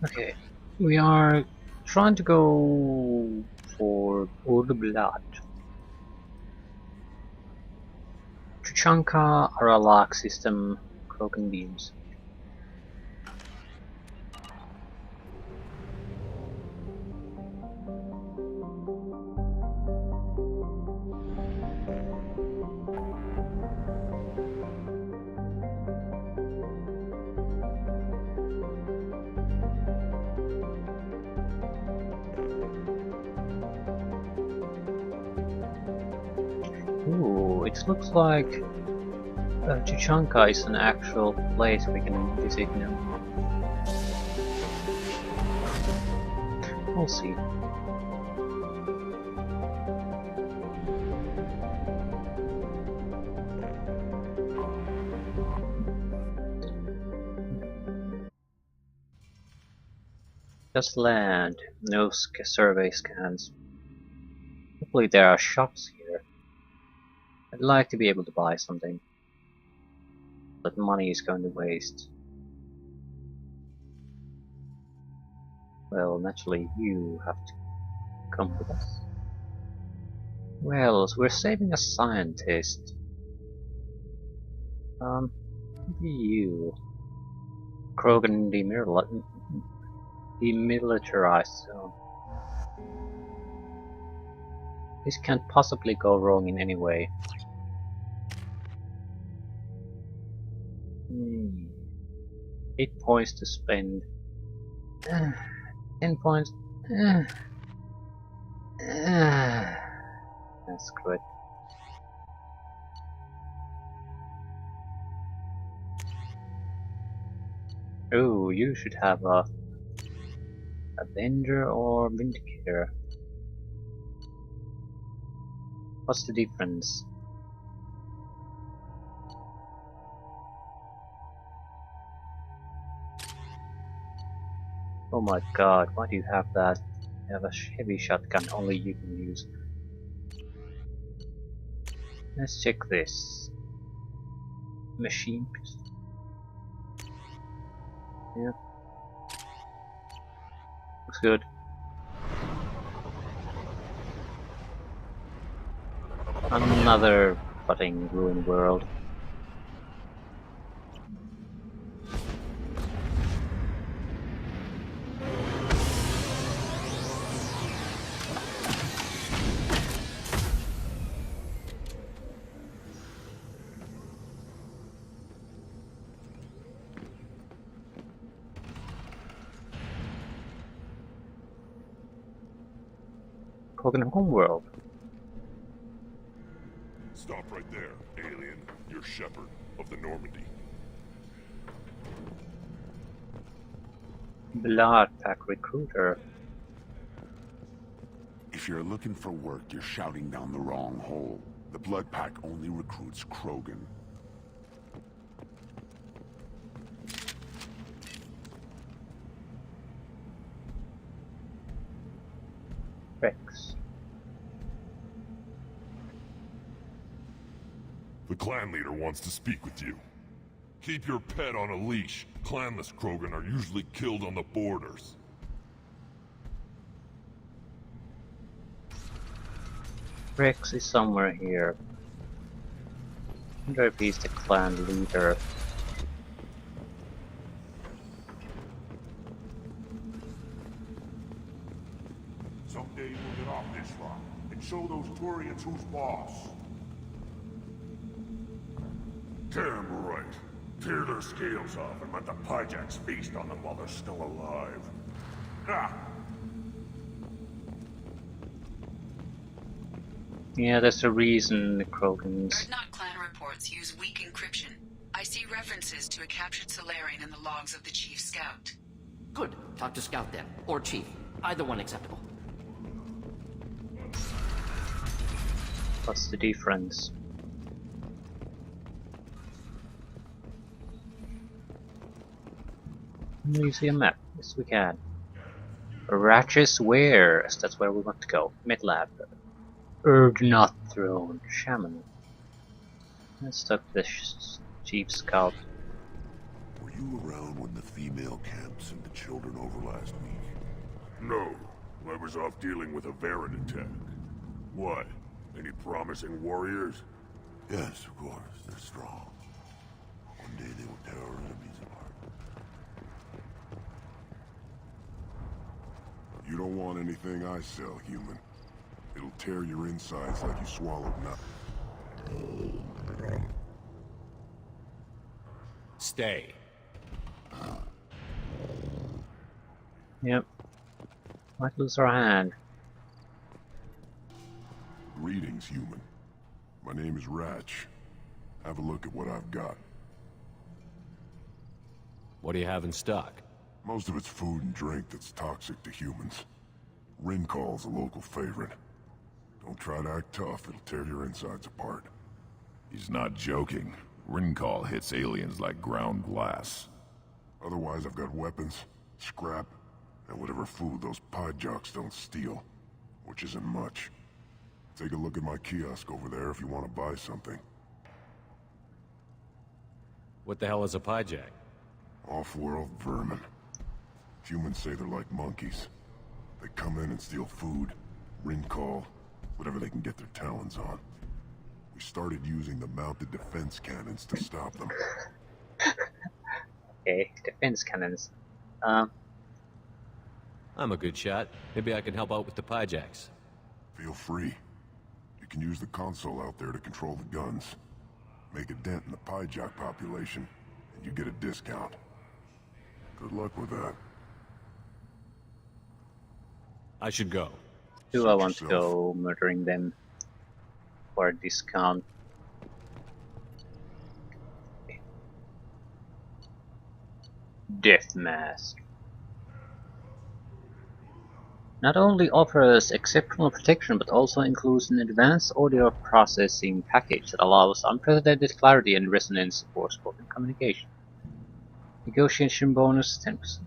Okay, we are trying to go for all the blood. Tuchanka, Aralak system, Krogan beams. Ooh, it looks like Tuchanka is an actual place we can visit now. We'll see. Just land, no survey scans. Hopefully there are shops here. I'd like to be able to buy something, but money is going to waste. Well, naturally you have to come with us. Well, so we're saving a scientist. You. Krogan demilitarized zone. This can't possibly go wrong in any way. 8 points to spend. 10 points. That's good. Oh, you should have a Avenger or Vindicator. What's the difference? Oh my god, why do you have that? You have a heavy shotgun, only you can use. Let's check this. Machine pistol. Yeah. Looks good. Another fucking ruined world. Krogan homeworld. Stop right there, alien. You're Shepard of the Normandy. Blood pack recruiter. If you're looking for work, you're shouting down the wrong hole. The Blood Pack only recruits Krogan. Rex. The clan leader wants to speak with you. Keep your pet on a leash. Clanless Krogan are usually killed on the borders. Rex is somewhere here. I wonder if he's the clan leader. Someday we'll get off this rock and show those Turians who's boss. Damn right. Tear their scales off and let the Pyjaks feast on them while they're still alive. Ha! Yeah, there's a reason the Krogans. Dreadnought clan reports use weak encryption. I see references to a captured Solarian in the logs of the Chief Scout. Good. Talk to Scout then. Or Chief. Either one acceptable. What's the difference? Can we see a map? Yes, we can. Ratch's Wares. That's where we want to go. Midlab. Urdnot Throne. Shaman. Let's talk to the Chief Scout. Were Were you around when the female camp sent the children over last week? No. I was off dealing with a Varren attack. What? Any promising warriors? Yes, of course. They're strong. One day they will tear our enemies apart. You don't want anything I sell, human. It'll tear your insides like you swallowed nothing. Stay. Yep. Might lose our hand. Greetings, human. My name is Ratch. Have a look at what I've got. What do you have in stock? Most of it's food and drink that's toxic to humans. Rincall's a local favorite. Don't try to act tough, it'll tear your insides apart. He's not joking. Rincall hits aliens like ground glass. Otherwise, I've got weapons, scrap, and whatever food those pie jocks don't steal. Which isn't much. Take a look at my kiosk over there if you want to buy something. What the hell is a pijack? Off-world vermin. Humans say they're like monkeys. They come in and steal food, Rincall, whatever they can get their talons on. We started using the mounted defense cannons to stop them. Okay, defense cannons. I'm a good shot. Maybe I can help out with the pijacks. Feel free. You can use the console out there to control the guns. Make a dent in the pijack population, and you get a discount. Good luck with that. I should go. Do I want to yourself. go murdering them for a discount? Death Mask. Not only offers exceptional protection, but also includes an advanced audio processing package that allows unprecedented clarity and resonance for spoken communication. Negotiation bonus 10%.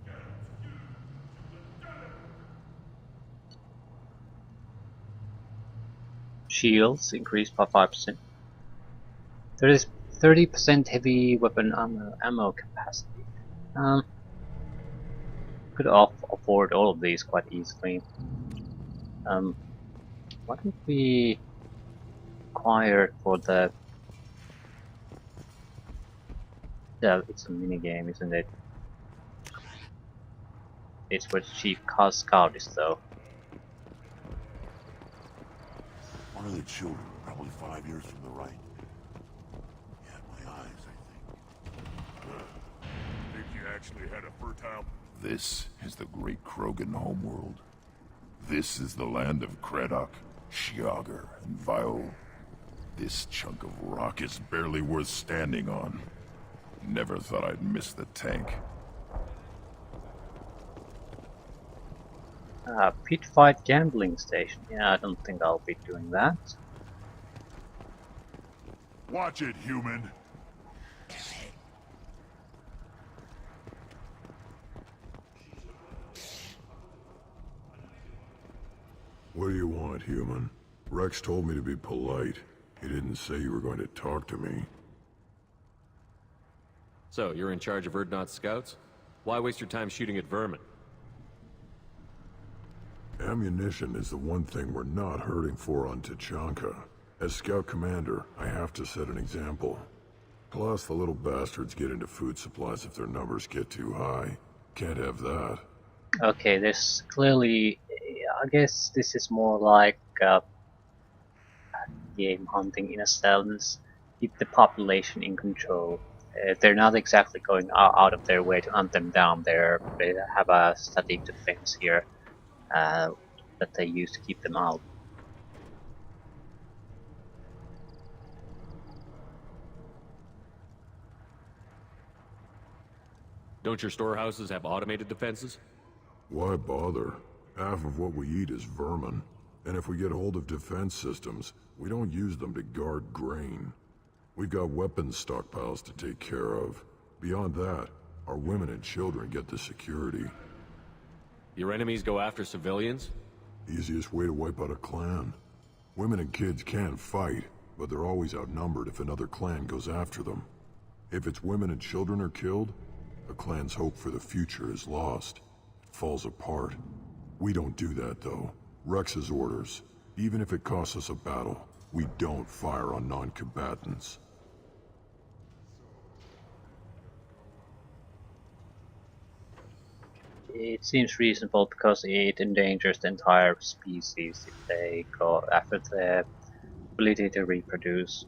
Shields increased by 5%. There is 30% heavy weapon ammo capacity. Could afford all of these quite easily. What did we acquire for the? Yeah, it's a mini game, isn't it? It's where Chief Scout is, though. One of the children, probably 5 years from the right. Yeah, my eyes, I think. Think you actually had a fertile... This is the great Krogan homeworld. This is the land of Kredok, Shiagar, and Viol. This chunk of rock is barely worth standing on. Never thought I'd miss the tank. Pit Fight Gambling Station. Yeah, I don't think I'll be doing that. Watch it, human! What do you want, human? Rex told me to be polite. He didn't say you were going to talk to me. So, you're in charge of Erdnot's scouts? Why waste your time shooting at vermin? Ammunition is the one thing we're not hurting for on Tachanka. As scout commander, I have to set an example. Plus, the little bastards get into food supplies if their numbers get too high. Can't have that. Okay, there's clearly... I guess this is more like game hunting in a sense. Keep the population in control. They're not exactly going out of their way to hunt them down. They have a static defense here that they use to keep them out. Don't your storehouses have automated defenses? Why bother? Half of what we eat is vermin. And if we get hold of defense systems, we don't use them to guard grain. We've got weapons stockpiles to take care of. Beyond that, our women and children get the security. Your enemies go after civilians? Easiest way to wipe out a clan. Women and kids can fight, but they're always outnumbered if another clan goes after them. If it's women and children are killed, A clan's hope for the future is lost. It falls apart. We don't do that, though. Rex's orders. Even if it costs us a battle, we don't fire on non-combatants. It seems reasonable because it endangers the entire species if they go after the ability to reproduce.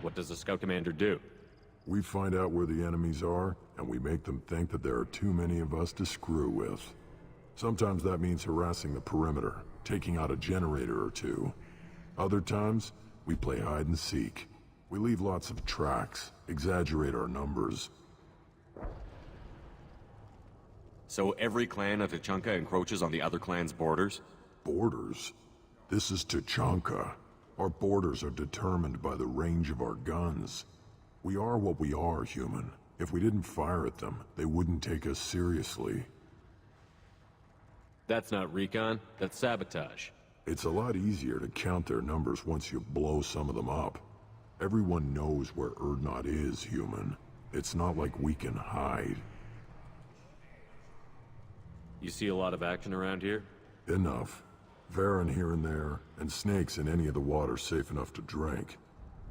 What does the scout commander do? We find out where the enemies are, and we make them think that there are too many of us to screw with. Sometimes that means harassing the perimeter, taking out a generator or two. Other times, we play hide and seek. We leave lots of tracks, exaggerate our numbers. So every clan of Tachanka encroaches on the other clan's borders? Borders? This is Tachanka. Our borders are determined by the range of our guns. We are what we are, human. If we didn't fire at them, they wouldn't take us seriously. That's not recon, that's sabotage. It's a lot easier to count their numbers once you blow some of them up. Everyone knows where Urdnot is, human. It's not like we can hide. You see a lot of action around here? Enough. Varen here and there, and snakes in any of the water safe enough to drink.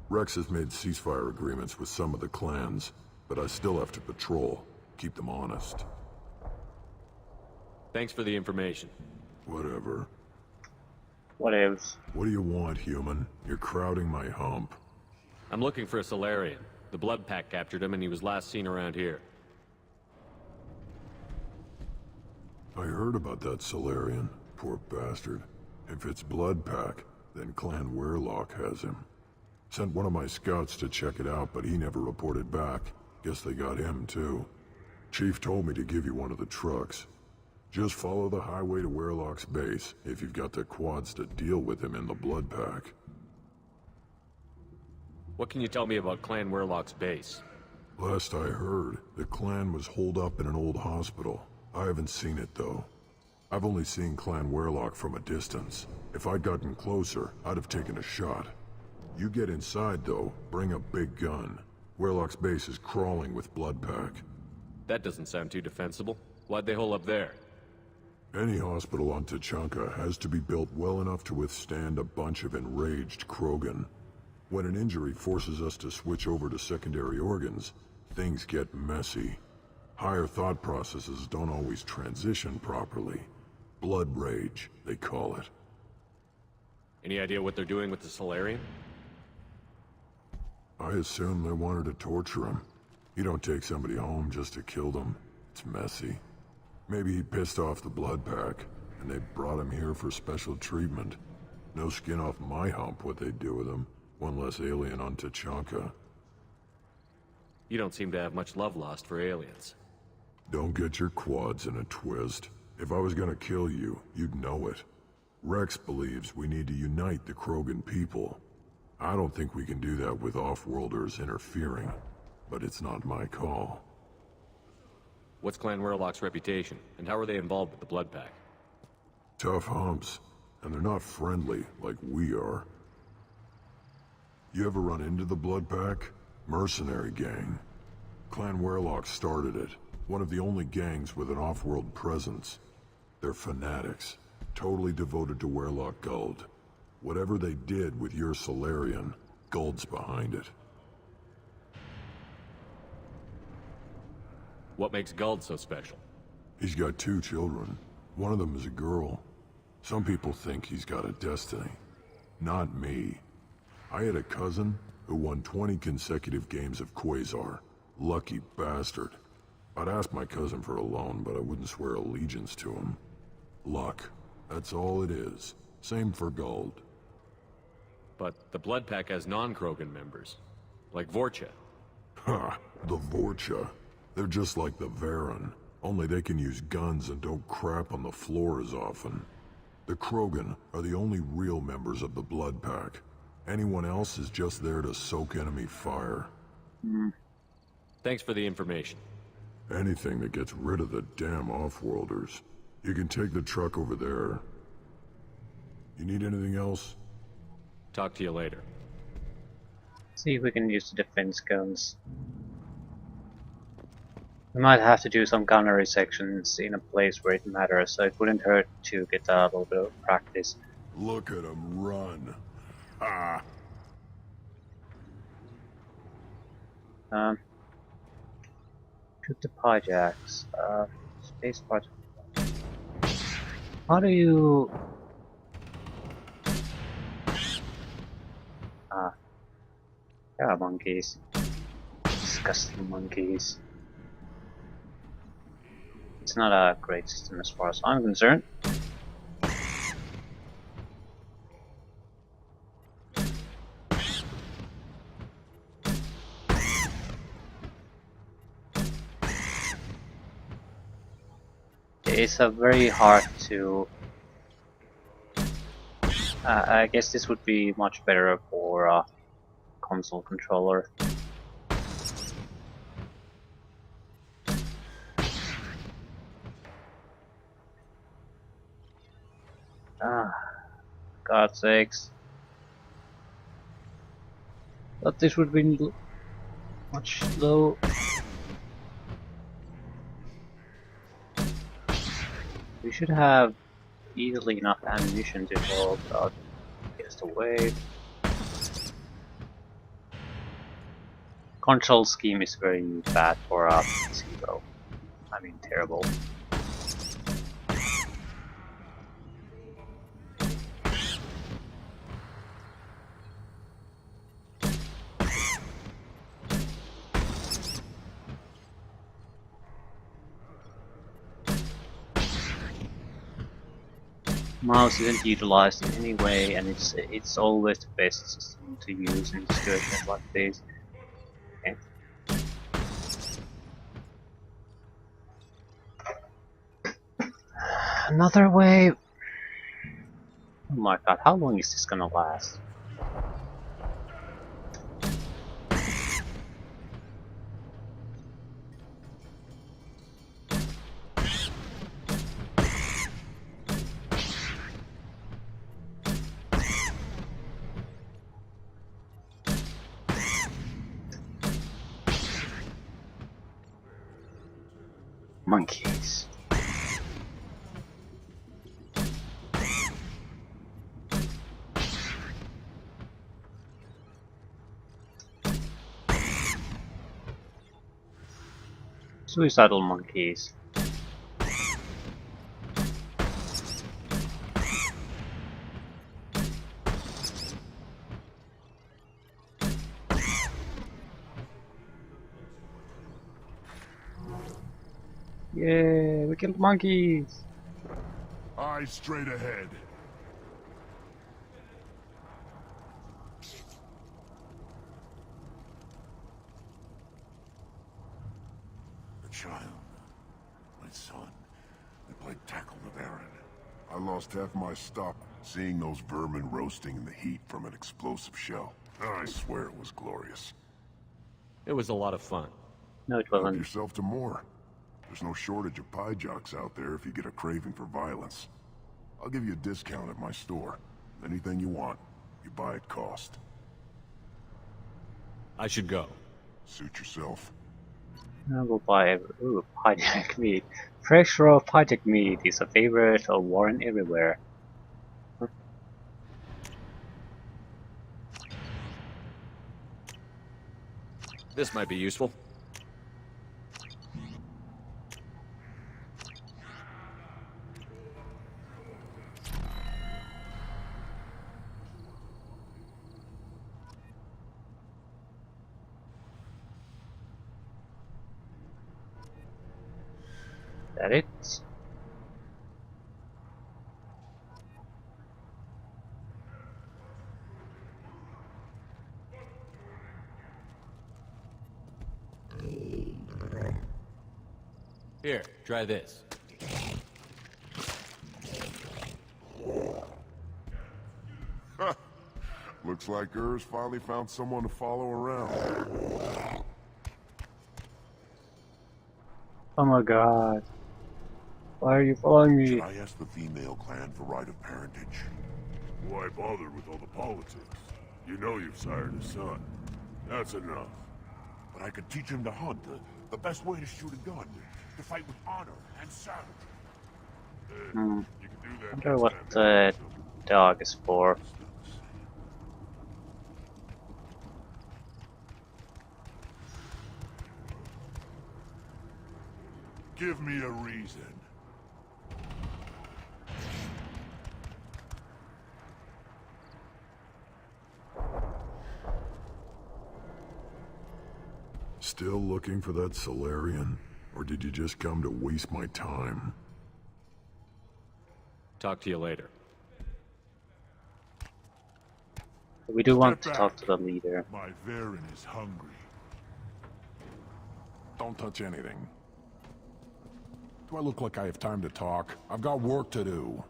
Rex has made ceasefire agreements with some of the clans, but I still have to patrol, keep them honest. Thanks for the information. Whatever. What else? What do you want, human? You're crowding my hump. I'm looking for a Solarian. The Blood Pack captured him and he was last seen around here. I heard about that Solarian. Poor bastard. If it's Blood Pack, then Clan Werelock has him. Sent one of my scouts to check it out, but he never reported back. Guess they got him, too. Chief told me to give you one of the trucks. Just follow the highway to Werelock's base, if you've got the quads to deal with him in the Blood Pack. What can you tell me about Clan Werelock's base? Last I heard, the clan was holed up in an old hospital. I haven't seen it, though. I've only seen Clan Werelock from a distance. If I'd gotten closer, I'd have taken a shot. You get inside, though, bring a big gun. Werelock's base is crawling with Blood Pack. That doesn't sound too defensible. Why'd they hole up there? Any hospital on Tachanka has to be built well enough to withstand a bunch of enraged Krogan. When an injury forces us to switch over to secondary organs, things get messy. Higher thought processes don't always transition properly. Blood rage, they call it. Any idea what they're doing with the Solarian? I assume they wanted to torture him. You don't take somebody home just to kill them. It's messy. Maybe he pissed off the Blood Pack, and they brought him here for special treatment. No skin off my hump what they'd do with him. One less alien on Tachanka. You don't seem to have much love lost for aliens. Don't get your quads in a twist. If I was gonna kill you, you'd know it. Rex believes we need to unite the Krogan people. I don't think we can do that with off-worlders interfering, but it's not my call. What's Clan Werelock's reputation, and how are they involved with the Blood Pack? Tough humps, and they're not friendly like we are. You ever run into the Blood Pack? Mercenary gang. Clan Werelock started it. One of the only gangs with an off-world presence. They're fanatics, totally devoted to Werelock Guld. Whatever they did with your Solarian, Guld's behind it. What makes Guld so special? He's got 2 children. One of them is a girl. Some people think he's got a destiny. Not me. I had a cousin who won 20 consecutive games of Quasar. Lucky bastard. I'd ask my cousin for a loan, but I wouldn't swear allegiance to him. Luck. That's all it is. Same for Guld. But the Blood Pack has non-Krogan members, like Vorcha. Ha! The Vorcha. They're just like the Varen, only they can use guns and don't crap on the floor as often. The Krogan are the only real members of the Blood Pack. Anyone else is just there to soak enemy fire. Thanks for the information. Anything that gets rid of the damn off-worlders. You can take the truck over there. You need anything else? Talk to you later. See if we can use the defense guns. We might have to do some gunnery sections in a place where it matters, so it wouldn't hurt to get a little bit of practice. Look at him run. Ah. Shoot the pijacks. Space part. How do you... Yeah, monkeys. Disgusting monkeys. It's not a great system as far as I'm concerned. It's a very hard to... I guess this would be much better for a console controller. God's sakes. Thought this would be much slow. We should have easily enough ammunition to hold out against the wave. Control scheme is very bad for a PC though. I mean, terrible. Mouse isn't utilized in any way, and it's always the best system to use in situations like this. Okay. Another wave. Oh my god, how long is this gonna last? Monkeys. Suicidal monkeys. Yeah, we killed monkeys. Eyes straight ahead. The child. My son. They played tackle with Aaron. I lost half my stock seeing those vermin roasting in the heat from an explosive shell. I swear it was glorious. It was a lot of fun. No, it Help wasn't. yourself to more. There's no shortage of pie jocks out there if you get a craving for violence. I'll give you a discount at my store. Anything you want, you buy at cost. I should go. Suit yourself. I will buy hijack meat. Fresh raw hijack meat is a favorite of Warren everywhere. This might be useful. That it? Here, try this. Looks like Urs finally found someone to follow around. Oh my god. Why are you following me? Should I ask the female clan for right of parentage? Why bother with all the politics? You know you've sired a son. That's enough. But I could teach him to hunt, the best way to shoot a gun, to fight with honor and savagery. Hmm. You can do that Wonder next what time. the dog is for. Give me a reason. Still looking for that Solarian? Or did you just come to waste my time? Talk to you later. We do want to Step talk back. to the leader. My Varen is hungry. Don't touch anything. Do I look like I have time to talk? I've got work to do.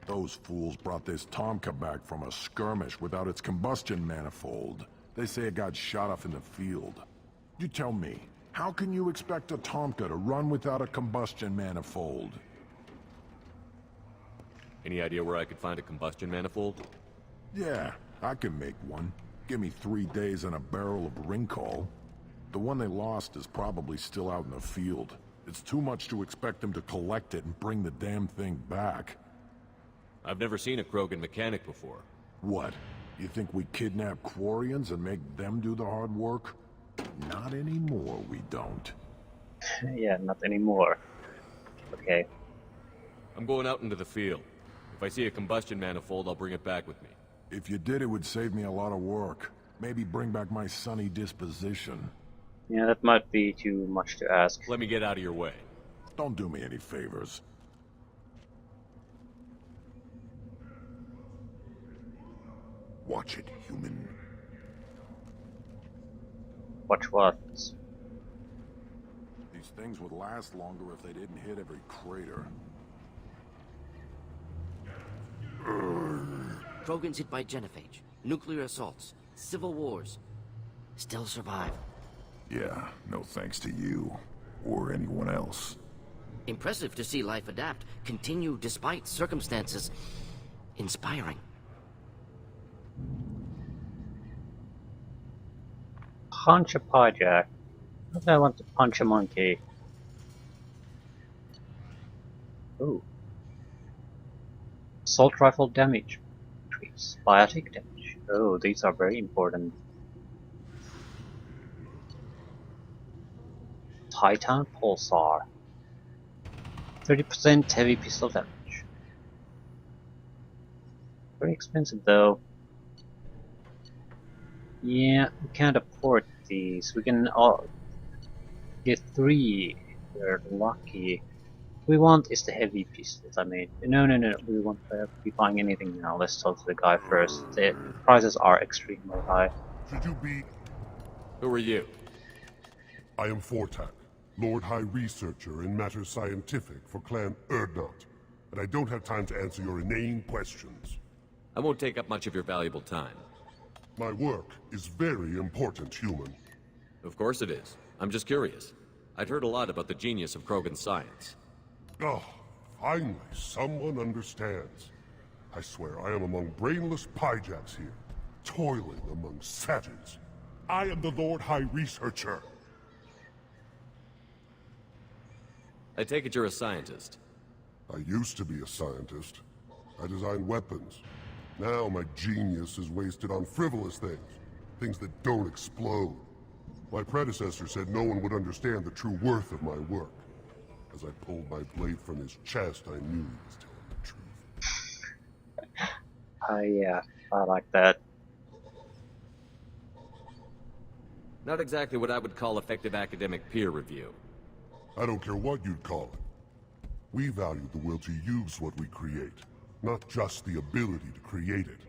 Those fools brought this Tomka back from a skirmish without its combustion manifold. They say it got shot off in the field. You tell me, how can you expect a Tomka to run without a combustion manifold? Any idea where I could find a combustion manifold? Yeah, I can make one. Give me 3 days and a barrel of Ringcall. The one they lost is probably still out in the field. It's too much to expect them to collect it and bring the damn thing back. I've never seen a Krogan mechanic before. What? You think we kidnap Quarians and make them do the hard work? Not anymore, we don't. Yeah, not anymore. Okay. I'm going out into the field. If I see a combustion manifold, I'll bring it back with me. If you did, it would save me a lot of work. Maybe bring back my sunny disposition. Yeah, that might be too much to ask. Let me get out of your way. Don't do me any favors. Watch it, human. Watch what? These things would last longer if they didn't hit every crater. Krogans hit by genophage, nuclear assaults, civil wars. Still survive. Yeah, no thanks to you. Or anyone else. Impressive to see life adapt, continue despite circumstances. Inspiring. Punch a hijack. Why do I want to punch a monkey? Ooh. Assault rifle damage. Increase. Biotic damage. Oh, these are very important. Titan Pulsar. 30% heavy pistol damage. Very expensive though. Yeah, we can't afford these. We can get 3. We're lucky. We want is the heavy pistols. I mean, no. We won't be buying anything now. Let's talk to the guy first. The prices are extremely high. Should you be... Who are you? I am Fortak, Lord High Researcher in matters scientific for Clan Erdnot, and I don't have time to answer your inane questions. I won't take up much of your valuable time. My work is very important, human. Of course it is. I'm just curious. I'd heard a lot about the genius of Krogan science. Oh, finally, someone understands. I swear I am among brainless pyjaks here, toiling among savages. I am the Lord High Researcher. I take it you're a scientist. I used to be a scientist. I designed weapons. Now my genius is wasted on frivolous things. Things that don't explode. My predecessor said no one would understand the true worth of my work. As I pulled my blade from his chest, I knew he was telling the truth. Yeah, I like that. Not exactly what I would call effective academic peer review. I don't care what you'd call it. We value the will to use what we create, not just the ability to create it.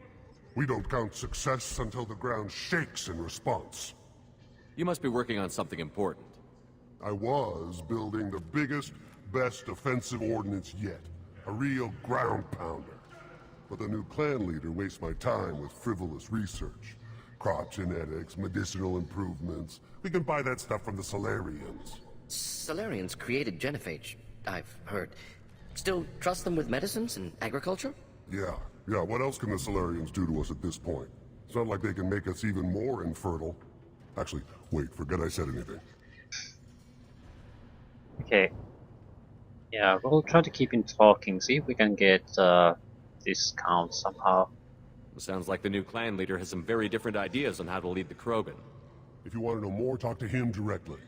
We don't count success until the ground shakes in response. You must be working on something important. I was building the biggest, best offensive ordnance yet. A real ground pounder. But the new clan leader wastes my time with frivolous research. Crop genetics, medicinal improvements. We can buy that stuff from the Solarians. Solarians created genophage, I've heard. Still trust them with medicines and agriculture? Yeah, what else can the Solarians do to us at this point? It's not like they can make us even more infertile. Actually, wait, forget I said anything. Okay. Yeah, we'll try to keep him talking, see if we can get discount somehow. Sounds like the new clan leader has some very different ideas on how to lead the Krogan. If you want to know more, talk to him directly.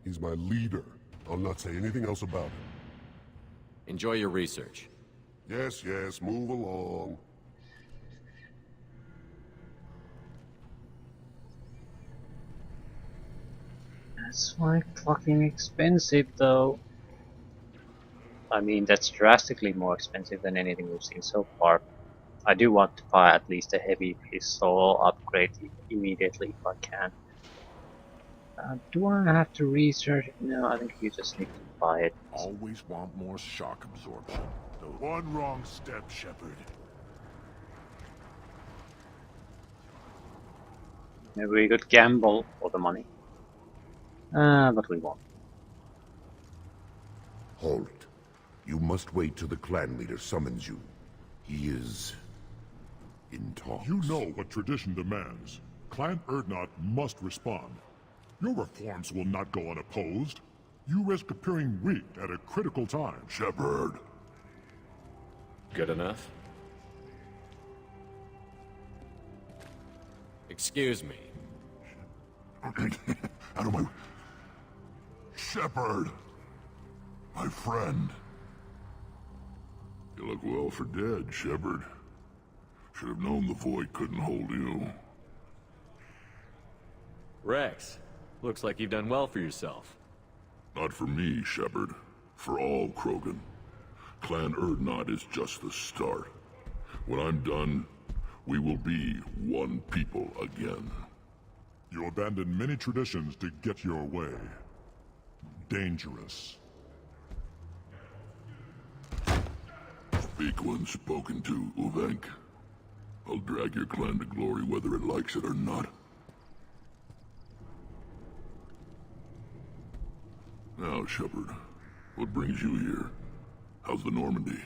He's my leader. I'll not say anything else about him. Enjoy your research. Yes, yes, move along. That's like fucking expensive though. I mean, that's drastically more expensive than anything we've seen so far. I do want to buy at least a heavy pistol upgrade immediately if I can. Do I have to research it? No, I think you just need to buy it. Always want more shock absorption. The one wrong step, Shepard. Maybe we could gamble for the money. But we won't. Halt. You must wait till the clan leader summons you. He is in talks. You know what tradition demands. Clan Urdnot must respond. Your reforms will not go unopposed. You risk appearing weak at a critical time. Shepard. Good enough? Excuse me. Out of my... Shepard! My friend. You look well for dead, Shepard. Should have known the void couldn't hold you. Rex, looks like you've done well for yourself. Not for me, Shepard. For all Krogan. Clan Urdnot is just the start. When I'm done, we will be one people again. You abandoned many traditions to get your way. Dangerous. Speak when spoken to, Uvenk. I'll drag your clan to glory whether it likes it or not. Now, Shepard, what brings you here? How's the Normandy?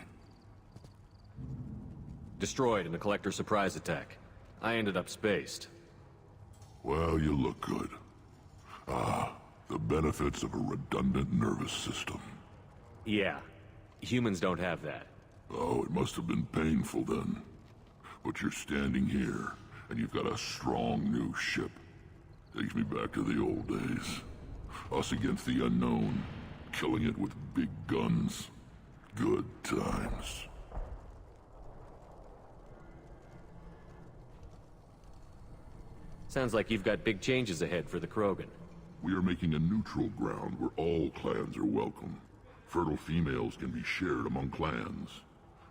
Destroyed in a collector surprise attack. I ended up spaced. Well, you look good. Ah, the benefits of a redundant nervous system. Yeah, humans don't have that. Oh, it must have been painful then. But you're standing here, and you've got a strong new ship. Takes me back to the old days. Us against the unknown, killing it with big guns. Good times. Sounds like you've got big changes ahead for the Krogan. We are making a neutral ground where all clans are welcome. Fertile females can be shared among clans.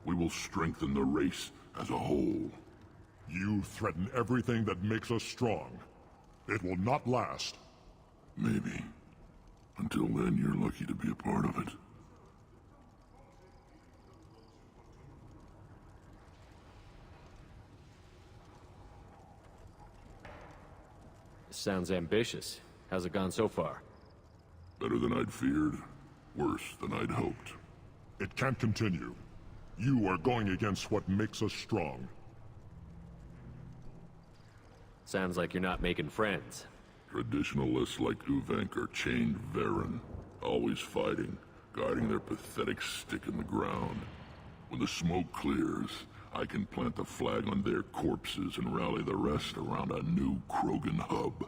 We will strengthen the race as a whole. You threaten everything that makes us strong. It will not last. Maybe. Until then, you're lucky to be a part of it. Sounds ambitious. How's it gone so far? Better than I'd feared. Worse than I'd hoped. It can't continue. You are going against what makes us strong. Sounds like you're not making friends. Traditionalists like Uvenk are chained Varen, always fighting, guarding their pathetic stick in the ground. When the smoke clears, I can plant the flag on their corpses and rally the rest around a new Krogan hub.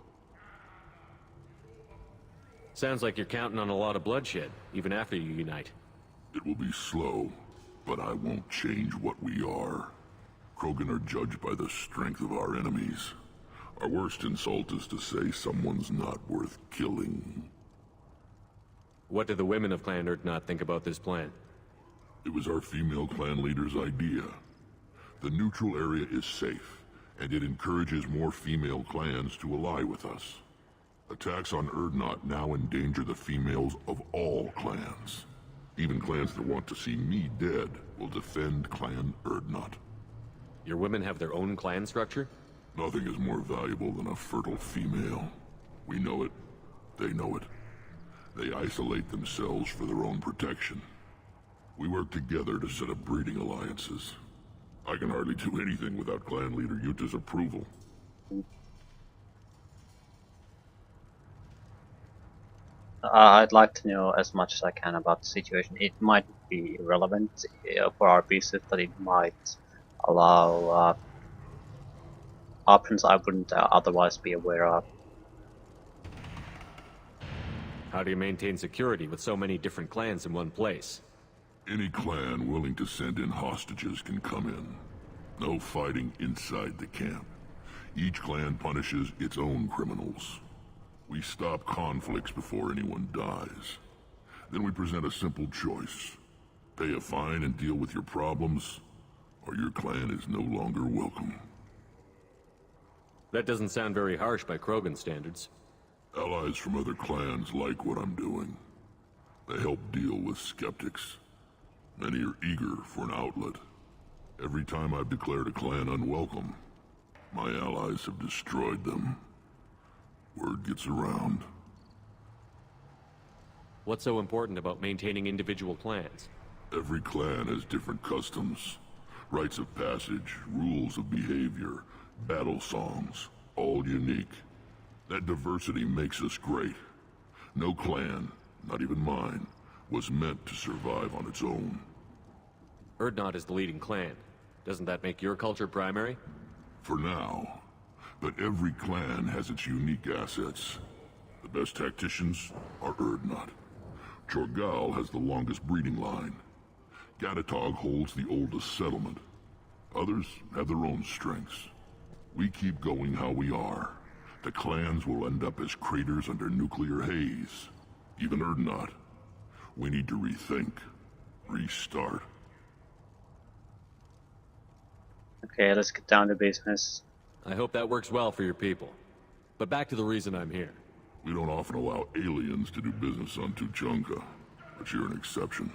Sounds like you're counting on a lot of bloodshed, even after you unite. It will be slow, but I won't change what we are. Krogan are judged by the strength of our enemies. Our worst insult is to say someone's not worth killing. What do the women of Clan Urdnot think about this plan? It was our female clan leader's idea. The neutral area is safe, and it encourages more female clans to ally with us. Attacks on Urdnot now endanger the females of all clans. Even clans that want to see me dead will defend Clan Urdnot. Your women have their own clan structure? Nothing is more valuable than a fertile female. We know it. They know it. They isolate themselves for their own protection. We work together to set up breeding alliances. I can hardly do anything without clan leader Yuta's approval. I'd like to know as much as I can about the situation. It might be relevant for our pieces, but it might allow options I wouldn't otherwise be aware of. How do you maintain security with so many different clans in one place? Any clan willing to send in hostages can come in. No fighting inside the camp. Each clan punishes its own criminals. We stop conflicts before anyone dies. Then we present a simple choice. Pay a fine and deal with your problems, or your clan is no longer welcome. That doesn't sound very harsh by Krogan standards. Allies from other clans like what I'm doing. They help deal with skeptics. Many are eager for an outlet. Every time I've declared a clan unwelcome, my allies have destroyed them. Word gets around. What's so important about maintaining individual clans? Every clan has different customs, rites of passage, rules of behavior, battle songs, all unique. That diversity makes us great. No clan, not even mine, was meant to survive on its own. Urdnot is the leading clan. Doesn't that make your culture primary? For now. But every clan has its unique assets. The best tacticians are Urdnot. Chorgal has the longest breeding line. Gatatog holds the oldest settlement. Others have their own strengths. We keep going how we are. The clans will end up as craters under nuclear haze. Even Urdnot. We need to rethink. Restart. Okay, let's get down to business. I hope that works well for your people. But back to the reason I'm here. We don't often allow aliens to do business on Tuchanka, but you're an exception.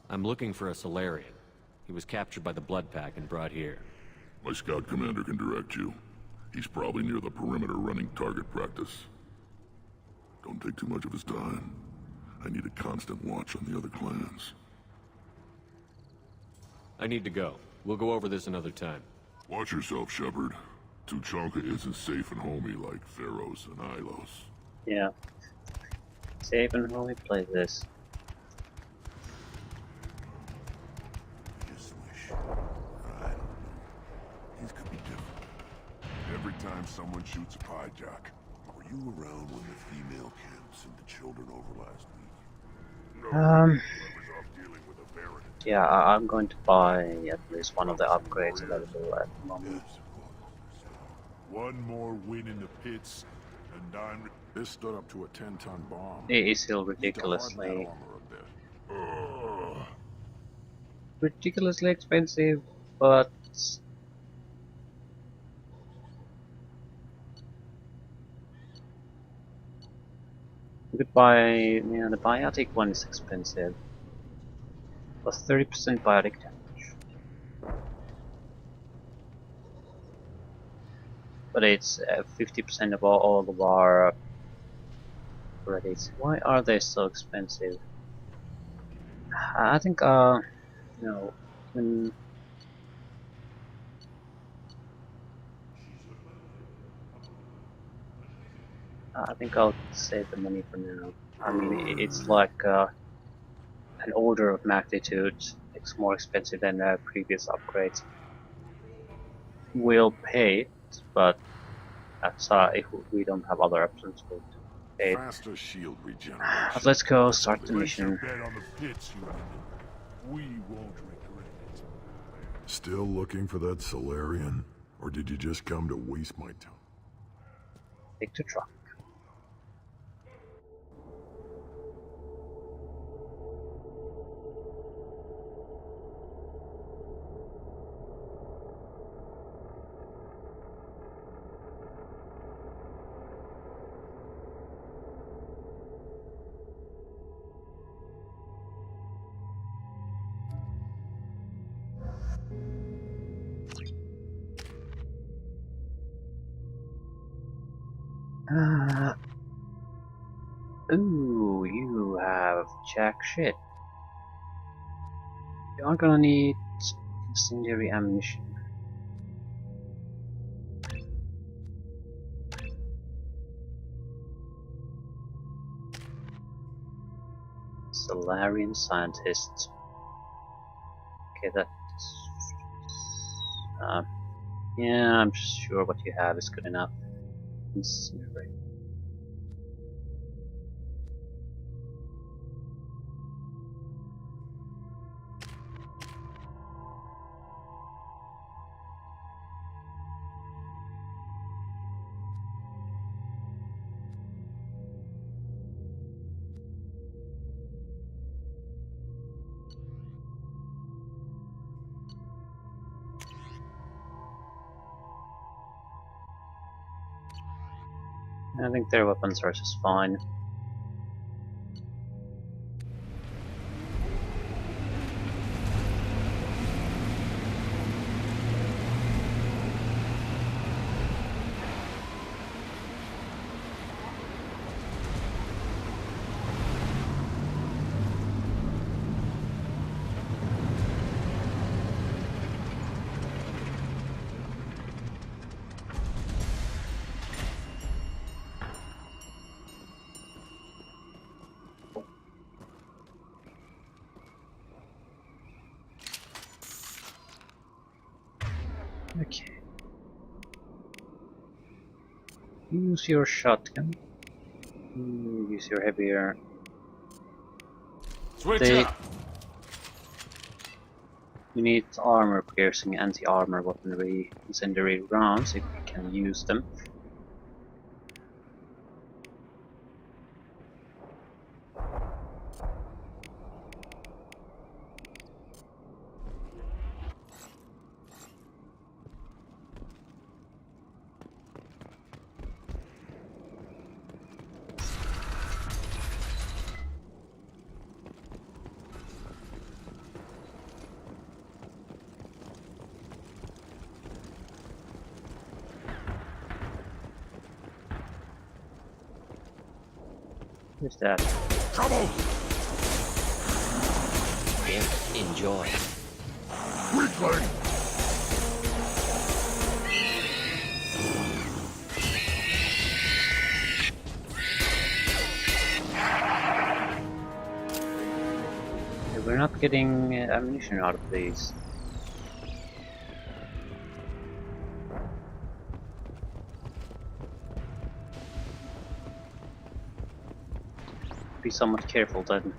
I'm looking for a Solarian. He was captured by the Blood Pack and brought here. My scout commander can direct you. He's probably near the perimeter running target practice. Don't take too much of his time. I need a constant watch on the other clans. I need to go. We'll go over this another time. Watch yourself, Shepard. Tuchanka isn't safe and homey like Theros and Ilos. Yeah. Save and homey, play this. Just wish. I don't know. Things could be different. Every time someone shoots a hijack. Were you around when the female camp sent the children over last week? Yeah, I'm going to buy at least one of the upgrades available at the moment. Yes, of course. One more win in the pits, and I'm... This stood up to a 10-ton bomb. It is still Need to harden that ridiculously armor a bit. ridiculously expensive, but you could buy, yeah, the biotic one is expensive. Plus 30% biotic damage. But it's 50% of all of our credits. Why are they so expensive? I think, no. I think I'll save the money for now. I mean, it's like an order of magnitude. It's more expensive than previous upgrades. We'll pay it, but that's if we don't have other options, we'll pay it. Faster shield regeneration. But let's go start the Place your mission. bet on the pits, human. We won't regret it. Still looking for that Solarian? Or did you just come to waste my time? Take the truck. Ooh, you have jack shit. You are gonna need incendiary ammunition. Salarian scientist. Okay, that's... yeah, I'm sure what you have is good enough. Incinerate. I think their weapon source is fine. Okay. Use your shotgun. Use your heavier. Switch They... up! We need armor piercing, anti-armor weaponry, incendiary rounds if we can use them. What's that? Trouble! Here, enjoy. Weakling! We're not getting ammunition out of these. Be somewhat careful then.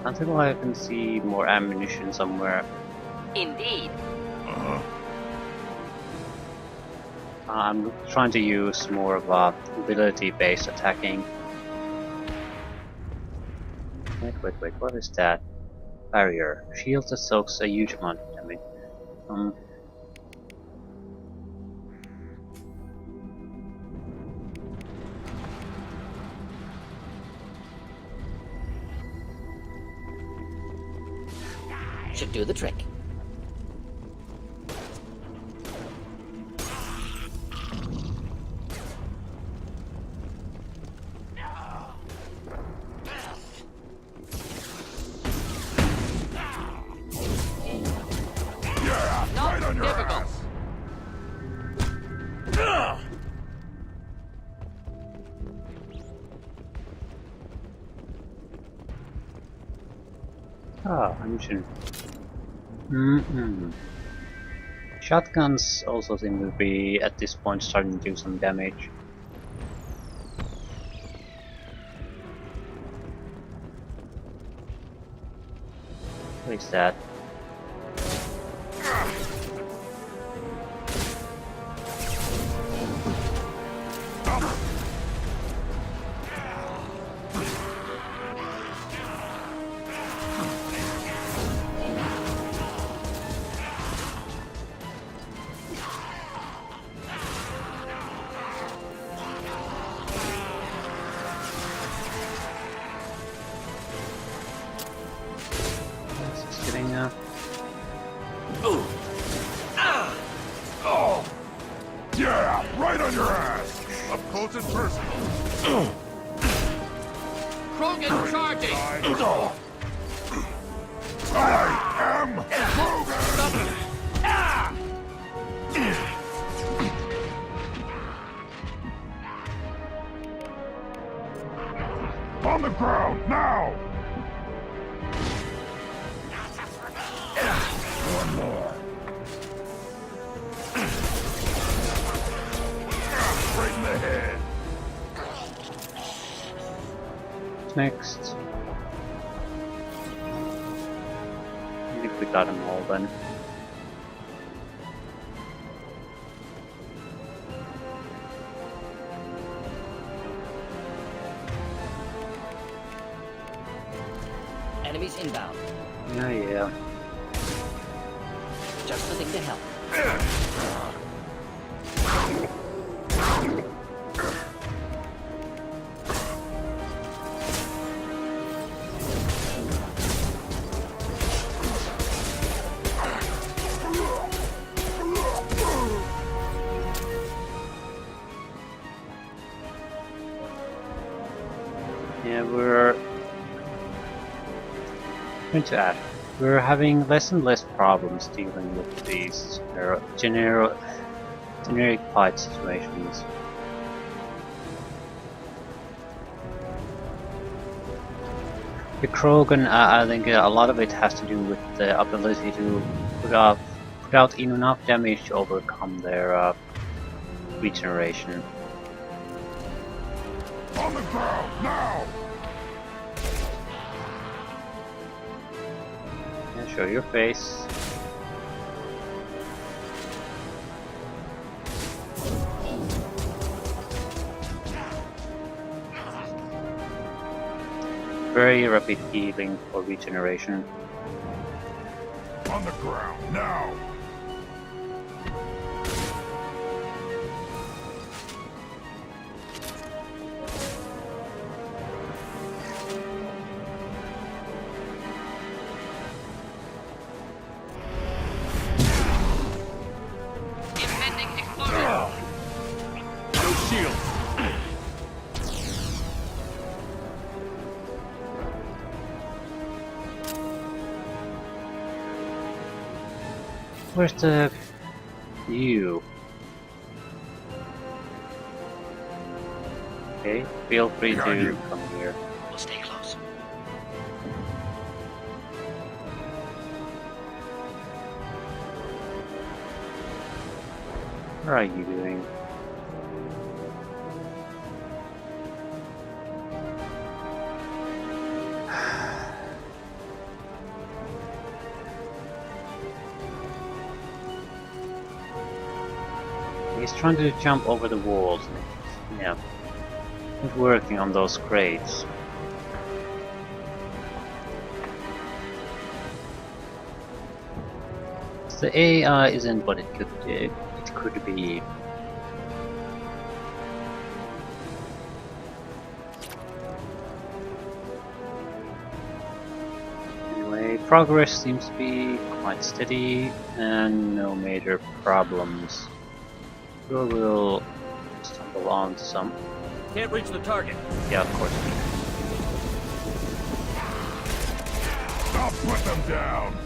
Until I can see more ammunition somewhere. Indeed. Uh-huh. I'm trying to use more of a ability-based attacking. Wait, what is that? Barrier. Shield that soaks a huge amount of damage. Should do the trick. Right on your Difficult. ass. Ah, ammunition. Shotguns also seem to be, at this point, starting to do some damage. What is that? Krogan charging! I am Krogan! On the ground, now! One more. Right in the head. Next. I think we got them all then. Enemies inbound. Yeah. Just the thing to help. Yeah, we're going to add. We're having less and less problems dealing with these generic fight situations. The Krogan, I think a lot of it has to do with the ability to put out enough damage to overcome their regeneration. On the ground, now! Yeah, show your face. Very rapid healing for regeneration. On the ground, now! Impending explosion. No shield! Where's the view? Okay, feel free Behind to you. come here. We'll stay close. What are you doing? He's trying to jump over the walls. Yeah. Not working on those crates. The AI isn't what it could be. Anyway, progress seems to be quite steady and no major problems. Sure we'll stumble onto some. Can't reach the target. Yeah, of course. I'll put them down!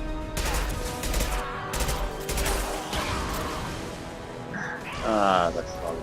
Ah, that's all.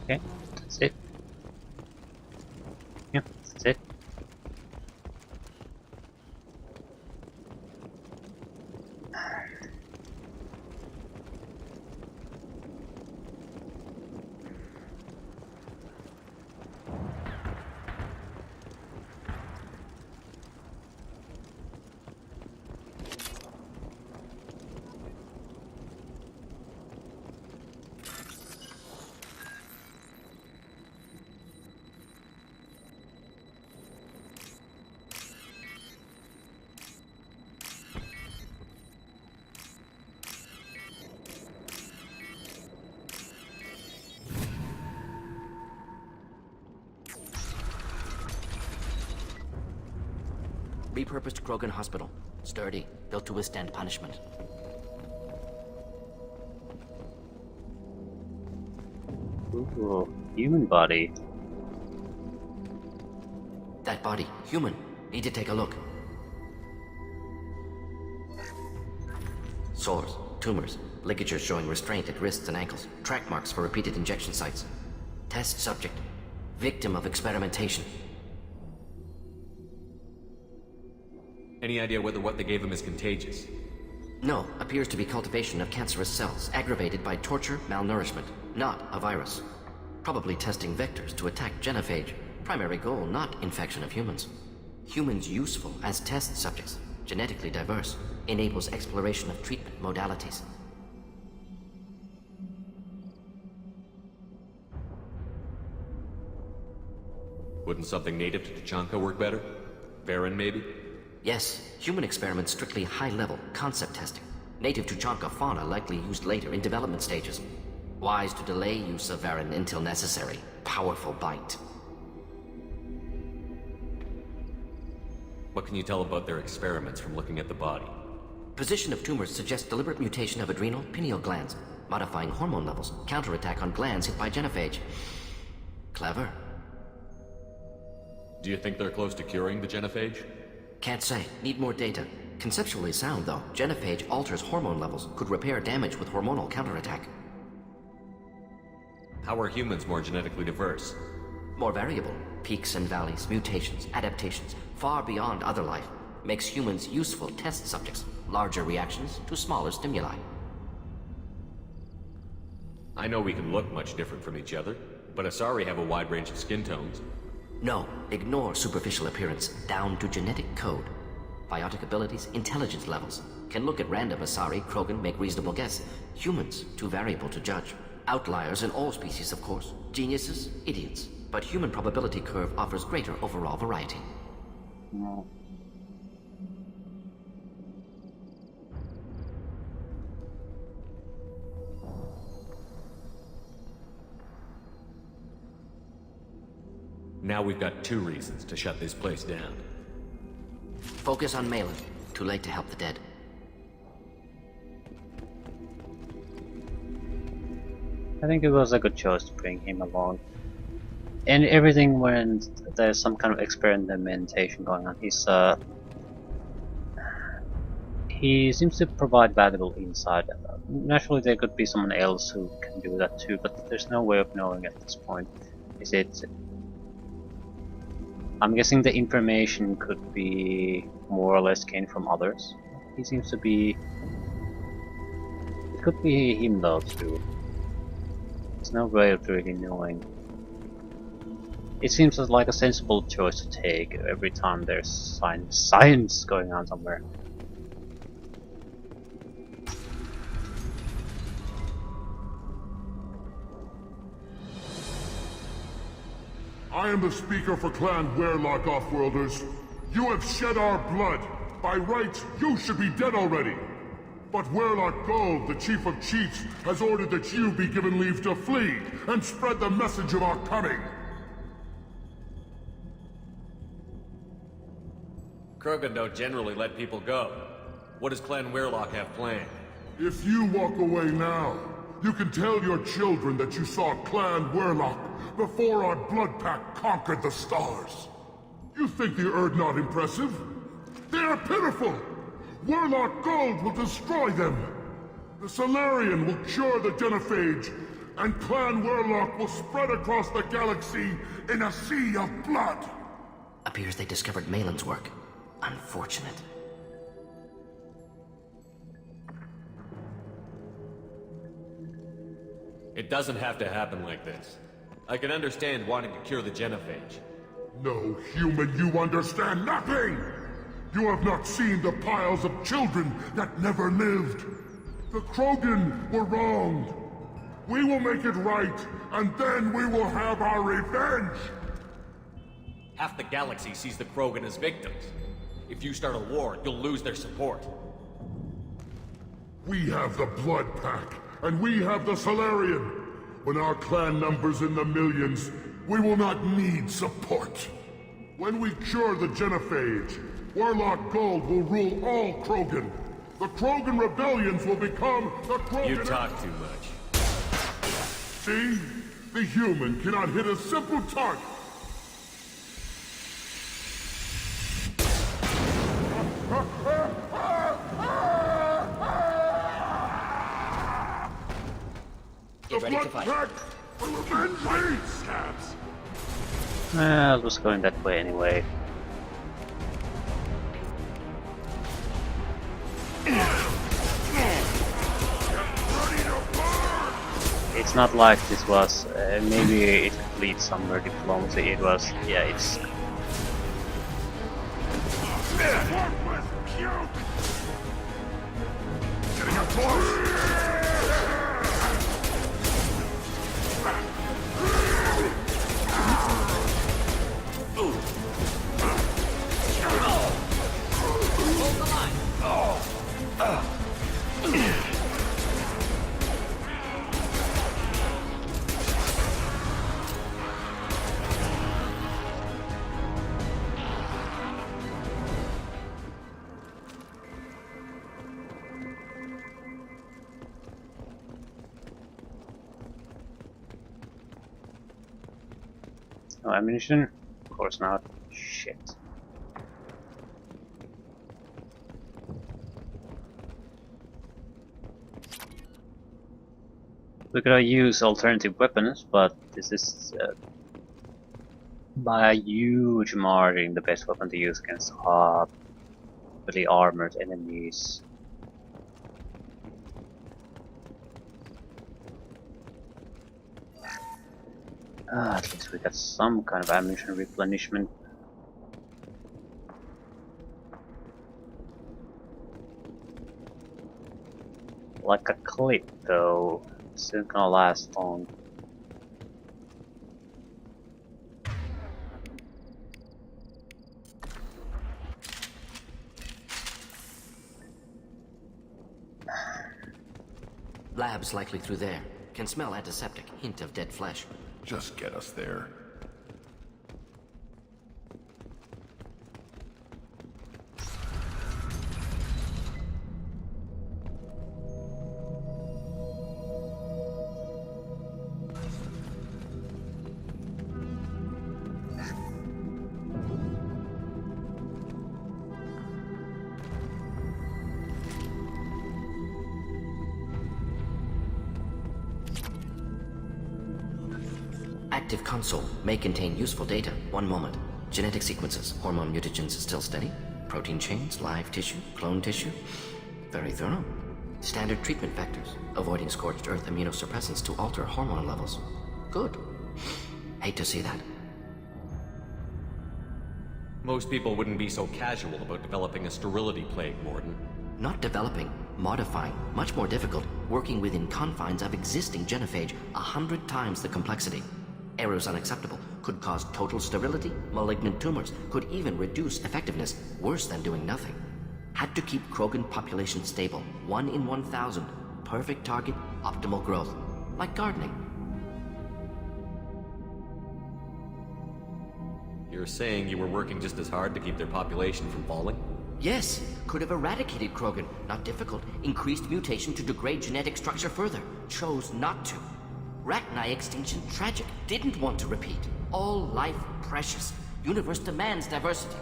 Okay, that's it. Yeah, that's it. Repurposed Krogan hospital. Sturdy, built to withstand punishment. Ooh, human body. That body, human. Need to take a look. Sores, tumors, ligatures showing restraint at wrists and ankles, track marks for repeated injection sites. Test subject, victim of experimentation. Any idea whether what they gave him is contagious? No, appears to be cultivation of cancerous cells, aggravated by torture, malnourishment, not a virus. Probably testing vectors to attack genophage. Primary goal, not infection of humans. Humans useful as test subjects, genetically diverse, enables exploration of treatment modalities. Wouldn't something native to Tuchanka work better? Varen, maybe? Yes, human experiments strictly high-level, concept testing. Native Tuchanka fauna likely used later in development stages. Wise to delay use of Varen until necessary. Powerful bite. What can you tell about their experiments from looking at the body? Position of tumors suggests deliberate mutation of adrenal, pineal glands, modifying hormone levels, counterattack on glands hit by genophage. Clever. Do you think they're close to curing the genophage? Can't say. Need more data. Conceptually sound, though. Genophage alters hormone levels, could repair damage with hormonal counterattack. How are humans more genetically diverse? More variable. Peaks and valleys, mutations, adaptations, far beyond other life. Makes humans useful test subjects. Larger reactions to smaller stimuli. I know we can look much different from each other, but Asari have a wide range of skin tones. No, ignore superficial appearance, down to genetic code. Biotic abilities, intelligence levels. Can look at random Asari, Krogan, make reasonable guess. Humans, too variable to judge. Outliers in all species, of course. Geniuses, idiots. But human probability curve offers greater overall variety. No. Now we've got 2 reasons to shut this place down. Focus on Malin. Too late to help the dead. I think it was a good choice to bring him along. And everything when there's some kind of experimentation going on, he seems to provide valuable insight. Naturally there could be someone else who can do that too, but there's no way of knowing at this point. Is it... I'm guessing the information could be more or less gained from others. He seems to be... It could be him though too. There's no way of really knowing. It seems like a sensible choice to take every time there's science going on somewhere. I am the speaker for Clan Werlock, Offworlders. You have shed our blood. By rights, you should be dead already. But Werlock Gold, the Chief of Chiefs, has ordered that you be given leave to flee and spread the message of our coming. Krogan don't generally let people go. What does Clan Werlock have planned? If you walk away now, you can tell your children that you saw Clan Werlock before our blood pact conquered the stars. You think the Erd not impressive? They are pitiful! Werlock Gold will destroy them! The Solarian will cure the genophage, and Clan Werlock will spread across the galaxy in a sea of blood! Appears they discovered Malin's work. Unfortunate. It doesn't have to happen like this. I can understand wanting to cure the genophage. No, human, you understand nothing! You have not seen the piles of children that never lived. The Krogan were wronged. We will make it right, and then we will have our revenge! Half the galaxy sees the Krogan as victims. If you start a war, you'll lose their support. We have the Blood Pack, and we have the Solarian. When our clan numbers in the millions, we will not need support. When we cure the genophage, Warlock Gold will rule all Krogan. The Krogan rebellions will become the Krogan... You talk too much. See? The human cannot hit a simple target. Get ready to fight. Well, I was going that way anyway. It's not like this was, maybe it could lead somewhere diplomacy, it was, yeah, it's... Getting up close! No ammunition? Of course not. Shit. We could use alternative weapons, but this is by a huge margin the best weapon to use against heavily armored enemies. At least we got some kind of ammunition replenishment. Like a clip though, it's not gonna last long. Labs likely through there. Can smell antiseptic, hint of dead flesh. Just get us there. Active console may contain useful data. One moment. Genetic sequences, hormone mutagens still steady. Protein chains, live tissue, clone tissue. Very thorough. Standard treatment factors, avoiding scorched earth immunosuppressants to alter hormone levels. Good. Hate to see that. Most people wouldn't be so casual about developing a sterility plague, Mordin. Not developing, modifying, much more difficult, working within confines of existing genophage, 100 times the complexity. Errors unacceptable, could cause total sterility, malignant tumors, could even reduce effectiveness, worse than doing nothing. Had to keep Krogan population stable, 1 in 1,000, perfect target, optimal growth, like gardening. You're saying you were working just as hard to keep their population from falling? Yes, could have eradicated Krogan, not difficult, increased mutation to degrade genetic structure further, chose not to. Rachni extinction tragic, didn't want to repeat. All life precious. Universe demands diversity.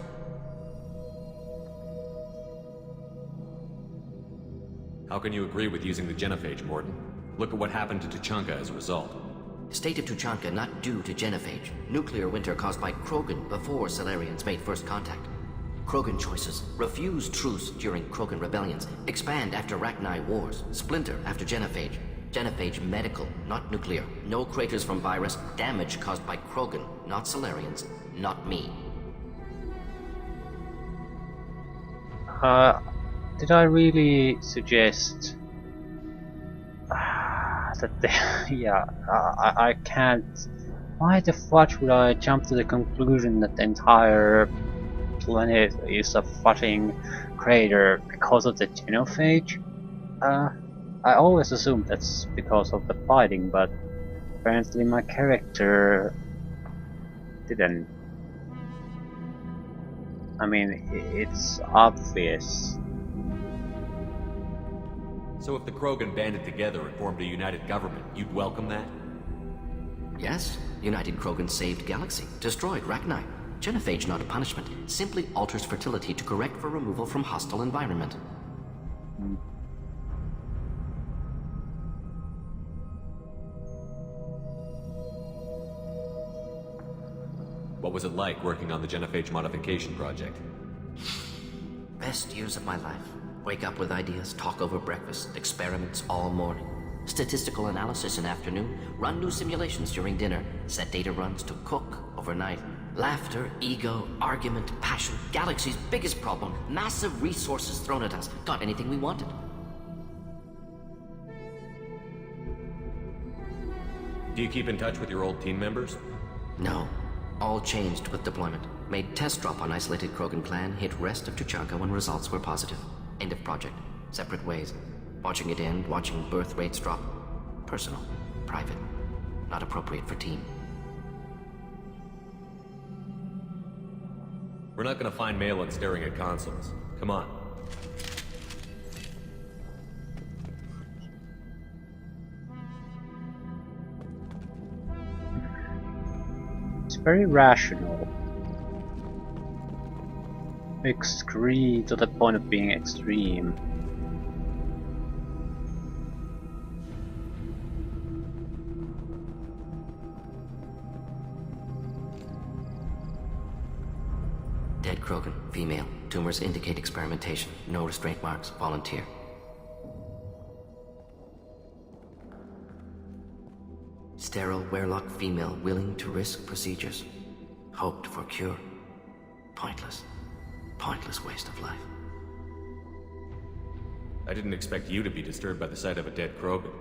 How can you agree with using the genophage, Mordin? Look at what happened to Tuchanka as a result. State of Tuchanka not due to genophage. Nuclear winter caused by Krogan before Salarians made first contact. Krogan choices. Refuse truce during Krogan rebellions. Expand after Rachni wars. Splinter after genophage. Genophage medical, not nuclear. No craters from virus. Damage caused by Krogan, not Salarians. Not me. Did I really suggest that yeah, I can't. Why the fudge would I jump to the conclusion that the entire planet is a fucking crater because of the genophage? I always assumed that's because of the fighting, but apparently my character didn't. I mean, it's obvious. So if the Krogan banded together and formed a united government, you'd welcome that? Yes, United Krogan saved Galaxy, destroyed Rachni. Genophage not a punishment, simply alters fertility to correct for removal from hostile environment. What was it like working on the Genophage modification project? Best years of my life. Wake up with ideas, talk over breakfast, experiments all morning. Statistical analysis in afternoon, run new simulations during dinner, set data runs to cook overnight. Laughter, ego, argument, passion. Galaxy's biggest problem. Massive resources thrown at us. Got anything we wanted. Do you keep in touch with your old team members? No. All changed with deployment. Made test drop on isolated Krogan clan, hit rest of Tuchanka when results were positive. End of project. Separate ways. Watching it end, watching birth rates drop. Personal. Private. Not appropriate for team. We're not gonna find Malin staring at consoles. Come on. It's very rational. Extreme to the point of being extreme. Dead Krogan, female. Tumors indicate experimentation. No restraint marks. Volunteer. Sterile, werelock female, willing to risk procedures. Hoped for cure. Pointless. Pointless waste of life. I didn't expect you to be disturbed by the sight of a dead Krogan.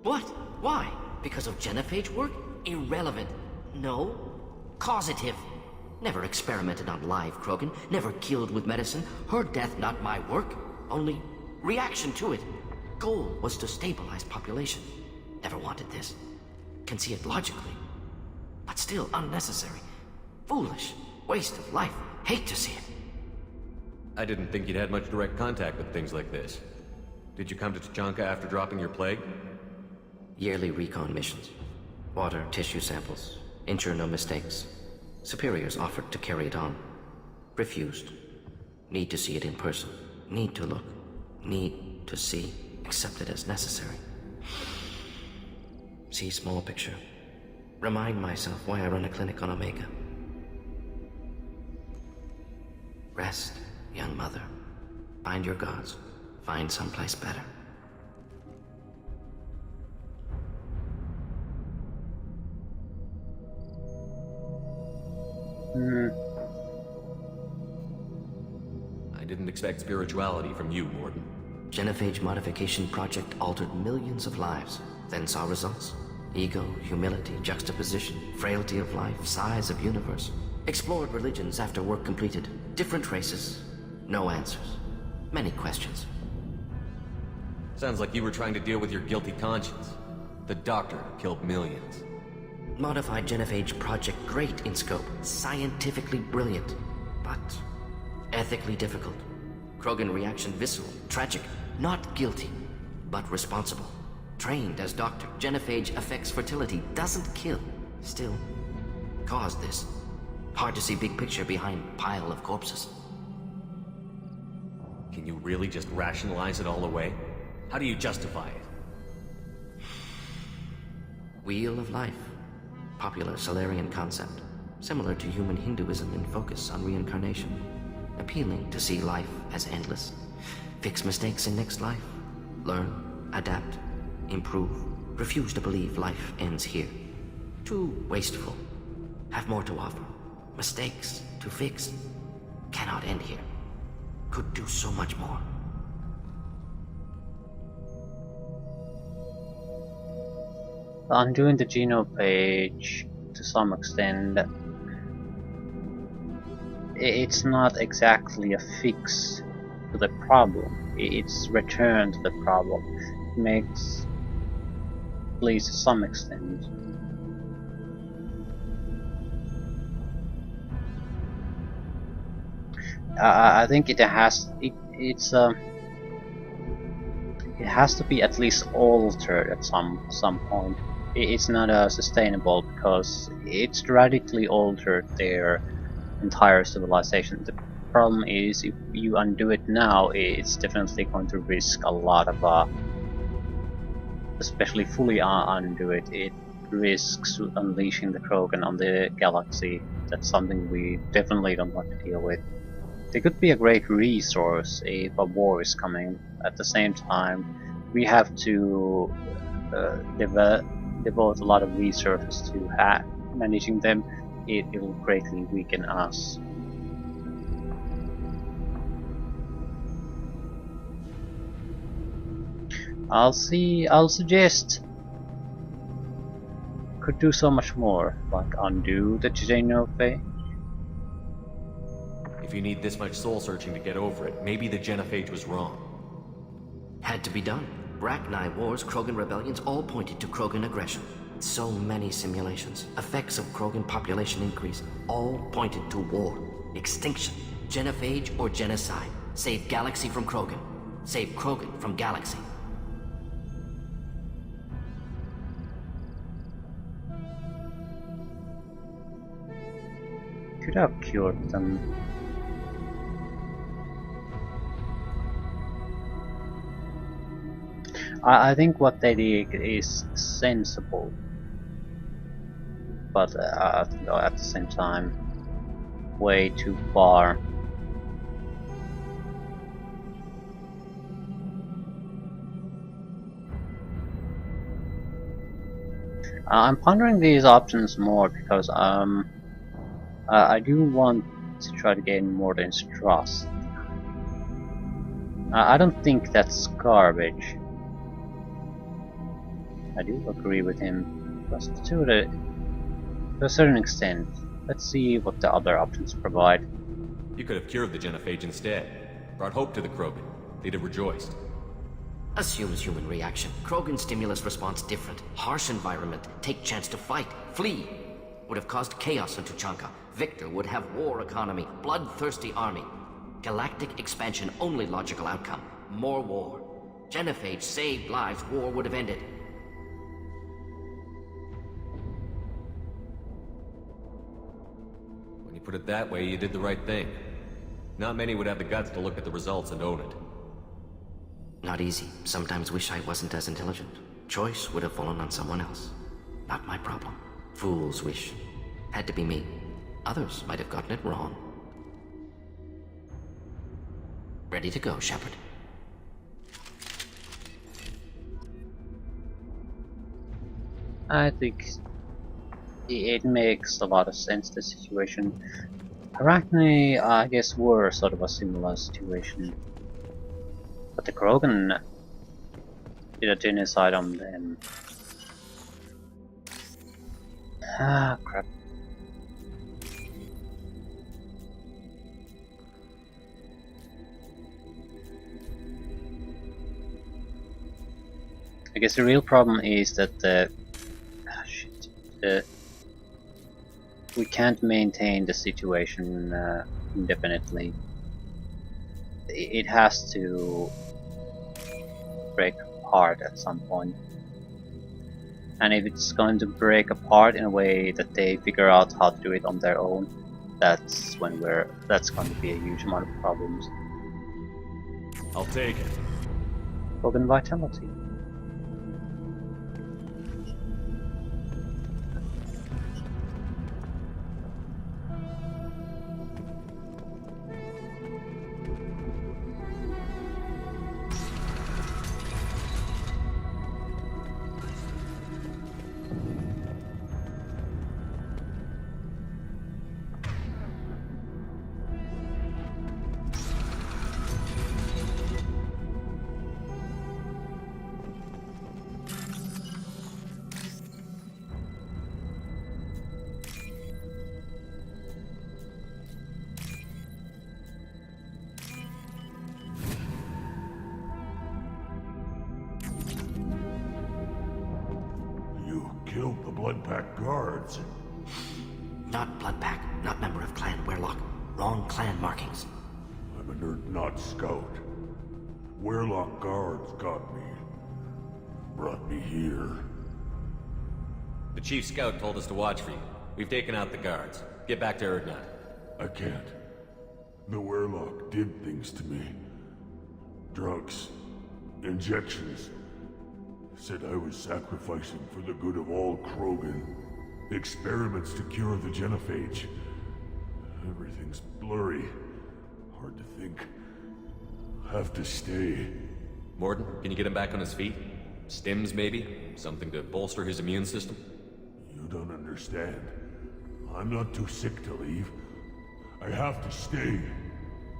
What? Why? Because of genophage work? Irrelevant. No. Causative. Never experimented on live Krogan. Never killed with medicine. Her death not my work. Only reaction to it. Goal was to stabilize population. Never wanted this. Can see it logically. But still unnecessary. Foolish. Waste of life. Hate to see it. I didn't think you'd had much direct contact with things like this. Did you come to Tuchanka after dropping your plague? Yearly recon missions. Water, tissue samples. Ensure no mistakes. Superiors offered to carry it on. Refused. Need to see it in person. Need to look. Need to see. Accept it as necessary. See small picture. Remind myself why I run a clinic on Omega. Rest, young mother. Find your gods. Find someplace better. I didn't expect spirituality from you, Mordin. Genophage modification project altered millions of lives. Then saw results. Ego, humility, juxtaposition, frailty of life, size of universe. Explored religions after work completed. Different races. No answers. Many questions. Sounds like you were trying to deal with your guilty conscience. The doctor killed millions. Modified genophage project great in scope. Scientifically brilliant. But ethically difficult. Krogan reaction visceral, tragic. Not guilty, but responsible. Trained as doctor. Genophage affects fertility. Doesn't kill. Still. Caused this. Hard to see big picture behind pile of corpses. Can you really just rationalize it all away? How do you justify it? Wheel of life. Popular Solarian concept. Similar to human Hinduism in focus on reincarnation. Appealing to see life as endless. Fix mistakes in next life. Learn, adapt, improve. Refuse to believe life ends here. Too wasteful. Have more to offer. Mistakes to fix. Cannot end here. Could do so much more. Undoing the genome page to some extent, it's not exactly a fix to the problem. It's return to the problem. It makes at least to some extent. I think it has it has to be at least altered at some point. It's not sustainable because it's radically altered their entire civilization. The problem is if you undo it now, it's definitely going to risk a lot of especially fully undo it. It risks unleashing the Krogan on the galaxy. That's something we definitely don't want to deal with. They could be a great resource if a war is coming. At the same time, we have to devote a lot of resources to managing them. It will greatly weaken us. I'll suggest could do so much more, like undo the Genova. If you need this much soul searching to get over it, maybe the genophage was wrong. Had to be done. Bracknai wars, Krogan rebellions, all pointed to Krogan aggression. So many simulations, effects of Krogan population increase, all pointed to war, extinction, genophage or genocide. Save galaxy from Krogan. Save Krogan from galaxy. Could have cured them. I think what they did is sensible, but at the same time, way too far. I'm pondering these options more because I do want to try to gain Mordin's trust. I don't think that's garbage. I do agree with him, just to a certain extent. Let's see what the other options provide. You could have cured the genophage instead. Brought hope to the Krogan. They'd have rejoiced. Assumes human reaction. Krogan stimulus response different. Harsh environment. Take chance to fight. Flee. Would have caused chaos in Tuchanka. Victor would have war economy. Bloodthirsty army. Galactic expansion only logical outcome. More war. Genophage saved lives. War would have ended. When you put it that way, you did the right thing. Not many would have the guts to look at the results and own it. Not easy. Sometimes wish I wasn't as intelligent. Choice would have fallen on someone else. Not my problem. Fool's wish. Had to be me. Others might have gotten it wrong. Ready to go, Shepard. I think it makes a lot of sense, the situation. Arachne, I guess, were sort of a similar situation. But the Krogan did a genocide on them. Ah, crap. I guess the real problem is that we can't maintain the situation indefinitely. It has to break apart at some point. And if it's going to break apart in a way that they figure out how to do it on their own, that's when that's going to be a huge amount of problems. I'll take it. Krogan vitality. Killed the Blood Pack guards. Not Bloodpack, not member of Clan Werelock. Wrong clan markings. I'm an Urdnot scout. Werelock guards got me. Brought me here. The Chief Scout told us to watch for you. We've taken out the guards. Get back to Urdnot. I can't. The Werelock did things to me. Drugs. Injections. Said I was sacrificing for the good of all Krogan. Experiments to cure the genophage. Everything's blurry. Hard to think. Have to stay. Mordin, can you get him back on his feet? Stims, maybe? Something to bolster his immune system? You don't understand. I'm not too sick to leave. I have to stay.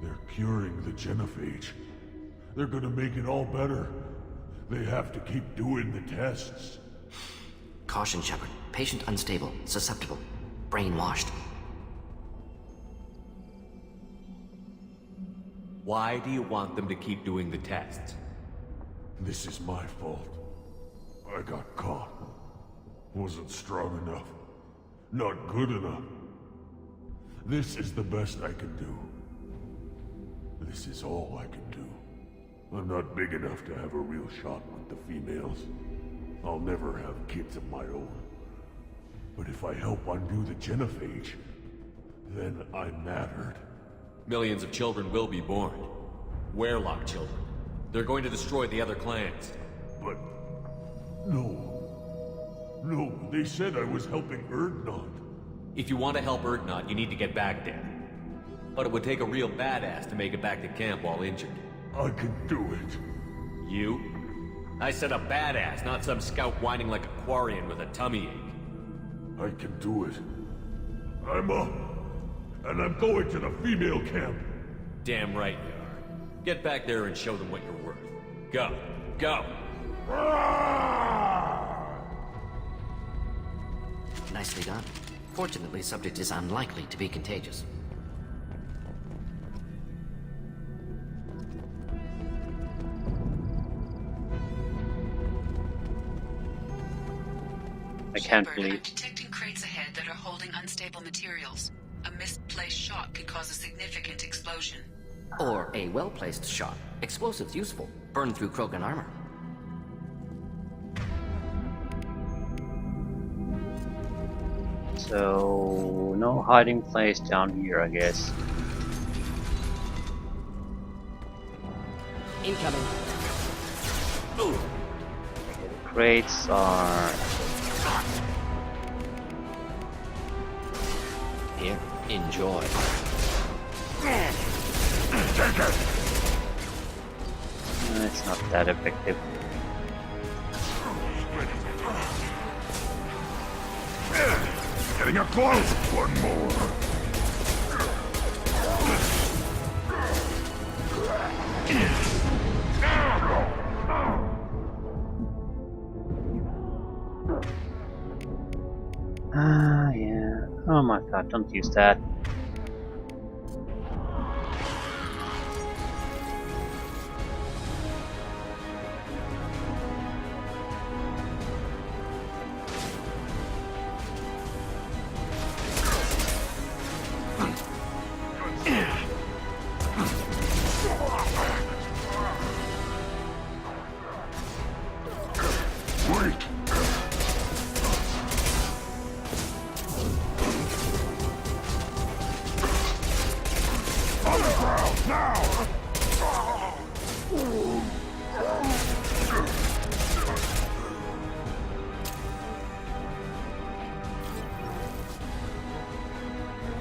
They're curing the genophage. They're gonna make it all better. They have to keep doing the tests. Caution, Shepard. Patient unstable, susceptible, brainwashed. Why do you want them to keep doing the tests? This is my fault. I got caught. Wasn't strong enough. Not good enough. This is the best I can do. This is all I can do. I'm not big enough to have a real shot with the females. I'll never have kids of my own. But if I help undo the genophage, then I mattered. Millions of children will be born. Werelock children. They're going to destroy the other clans. But... no. No, they said I was helping Urdnot. If you want to help Urdnot, you need to get back there. But it would take a real badass to make it back to camp while injured. I can do it. You? I said a badass, not some scout whining like a Quarian with a tummy ache. I can do it. I'm up. And I'm going to the female camp. Damn right you are. Get back there and show them what you're worth. Go. Go! Nicely done. Fortunately, subject is unlikely to be contagious. I can't Shepard, I'm believe. detecting crates ahead that are holding unstable materials. A misplaced shot could cause a significant explosion. Or a well-placed shot. Explosives useful. Burn through Krogan armor. So, no hiding place down here, I guess. Incoming. The crates are... Here, enjoy. It's not that effective. Getting up close! One more. Ah, yeah. Oh my god, don't use that.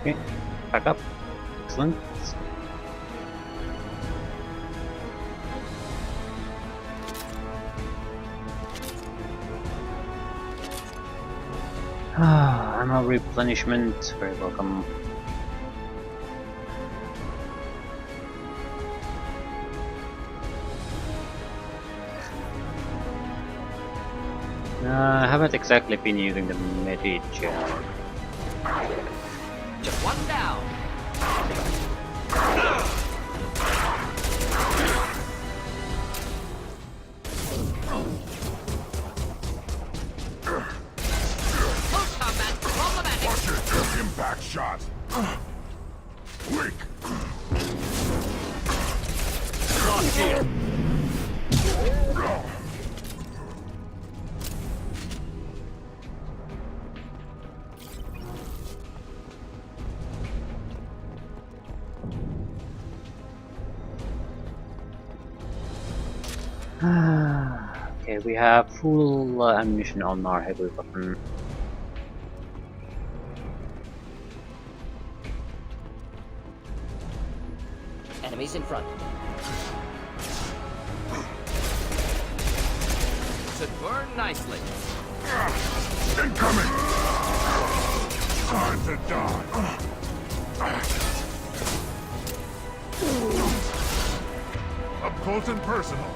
Okay, back up. Excellent. Ah, ammo replenishment. Very welcome. I haven't exactly been using the medi-gel. Just one down. Close combat, problematic. Watch it! Impact shot! Weak! shield! Okay, we have full ammunition on our heavy weapon. Enemies in front. Should burn nicely. Incoming! Time to die! Up close and personal.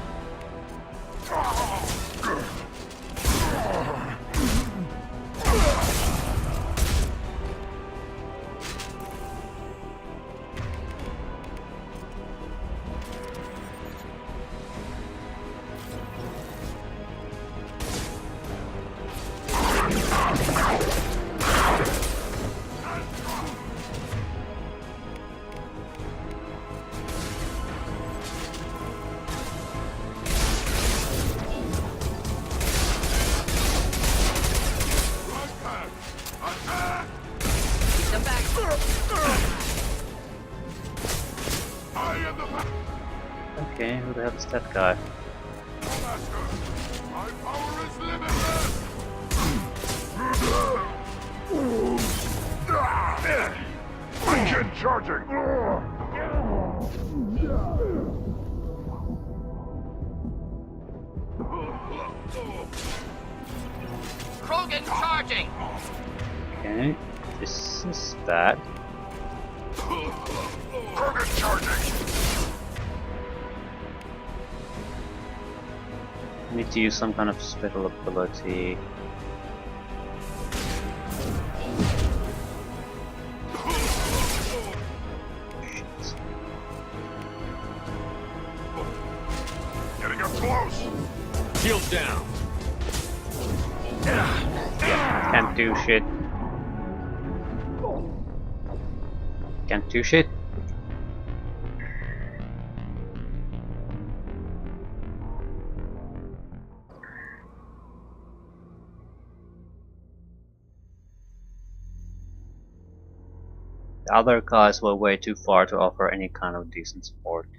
Okay, who the hell is that guy? My power is limitless! Weekend charging! Krogan charging! Okay, this is bad. Krogan charging! Need to use some kind of special ability. Shit. Getting up close! Shield down! Can't do shit. Can't do shit. The other guys were way too far to offer any kind of decent support.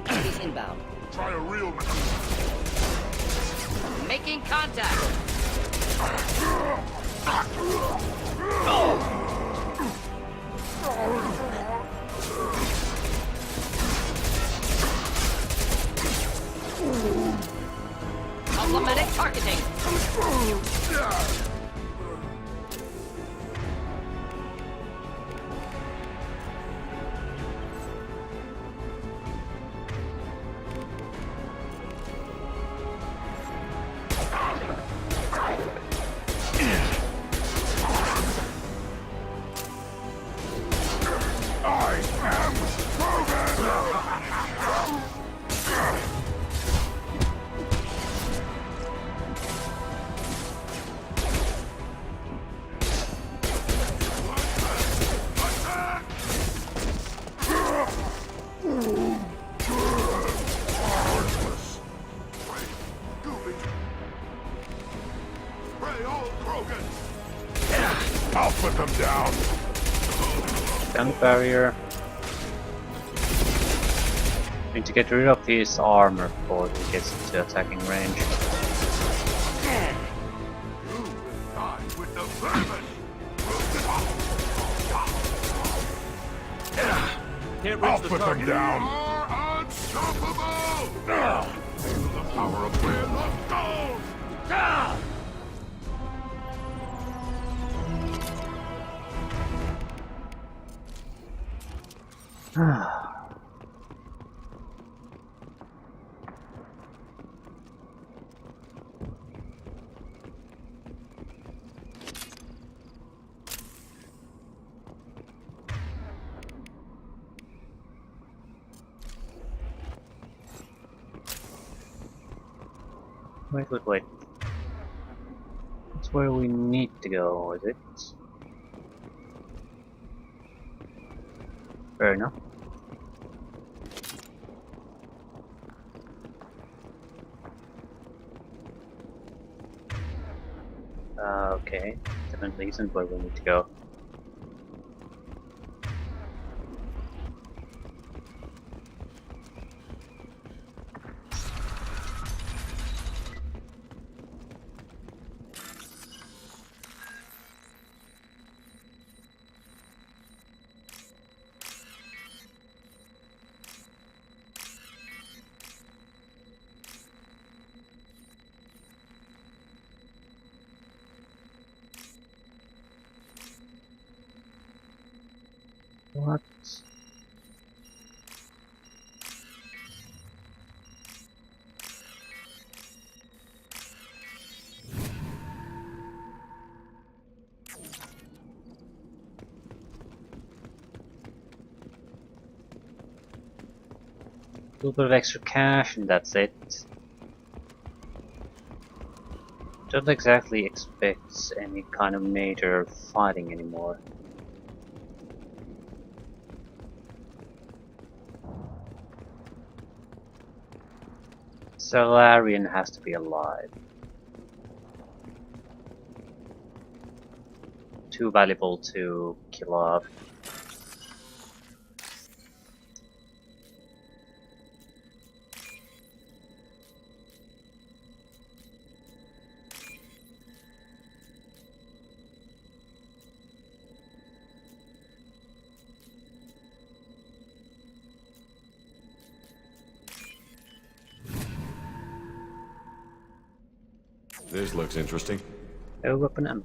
Enemies inbound. Try a real man. Making contact. Complementing targeting. I am Krogan! Worthless. Pray all Krogan! I'll put them down! Gun barrier. Need to get rid of his armor before he gets into attacking range. With the vermin! Can't I'll reach the put them target. down! You're unstoppable! Feel the power of Wheel of Gold! Wait. That's where we need to go, is it? Fair enough. Okay. Definitely isn't where we need to go. What? A little bit of extra cash and that's it. Don't exactly expect any kind of major fighting anymore. Salarian has to be alive. Too valuable to kill off. This looks interesting. No weapon ammo.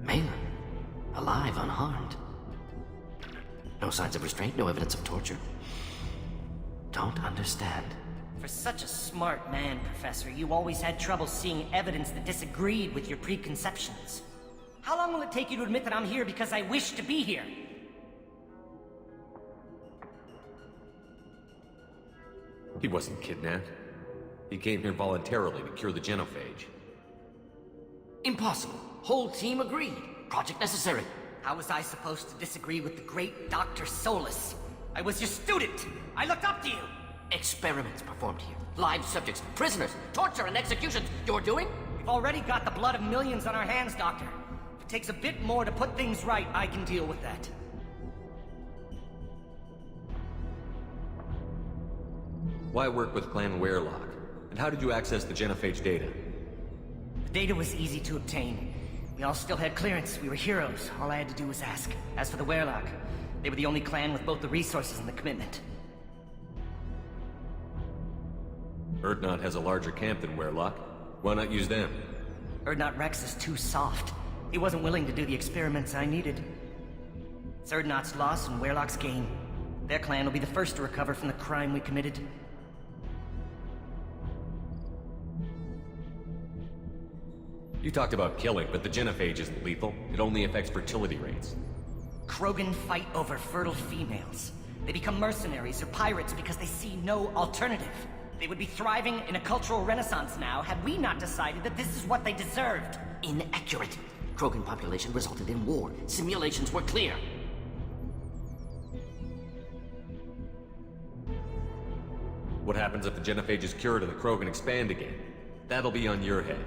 Malin, alive, unharmed. No signs of restraint, no evidence of torture. Don't understand. For such a smart man, Professor, you always had trouble seeing evidence that disagreed with your preconceptions. How long will it take you to admit that I'm here because I wish to be here? He wasn't kidnapped. He came here voluntarily to cure the genophage. Impossible. Whole team agreed. Project necessary. How was I supposed to disagree with the great Dr. Solus? I was your student! I looked up to you! Experiments performed here. Live subjects, prisoners, torture and executions. You're doing? We've already got the blood of millions on our hands, Doctor. If it takes a bit more to put things right, I can deal with that. Why work with Clan Werelock? And how did you access the genophage data? The data was easy to obtain. We all still had clearance. We were heroes. All I had to do was ask. As for the Werelock, they were the only clan with both the resources and the commitment. Urdnot has a larger camp than Werelock. Why not use them? Urdnot Rex is too soft. He wasn't willing to do the experiments I needed. It's Urdnot's loss and Werelock's gain. Their clan will be the first to recover from the crime we committed. You talked about killing, but the genophage isn't lethal. It only affects fertility rates. Krogan fight over fertile females. They become mercenaries or pirates because they see no alternative. They would be thriving in a cultural renaissance now had we not decided that this is what they deserved. Inaccurate. Krogan population resulted in war. Simulations were clear. What happens if the genophage is cured and the Krogan expand again? That'll be on your head.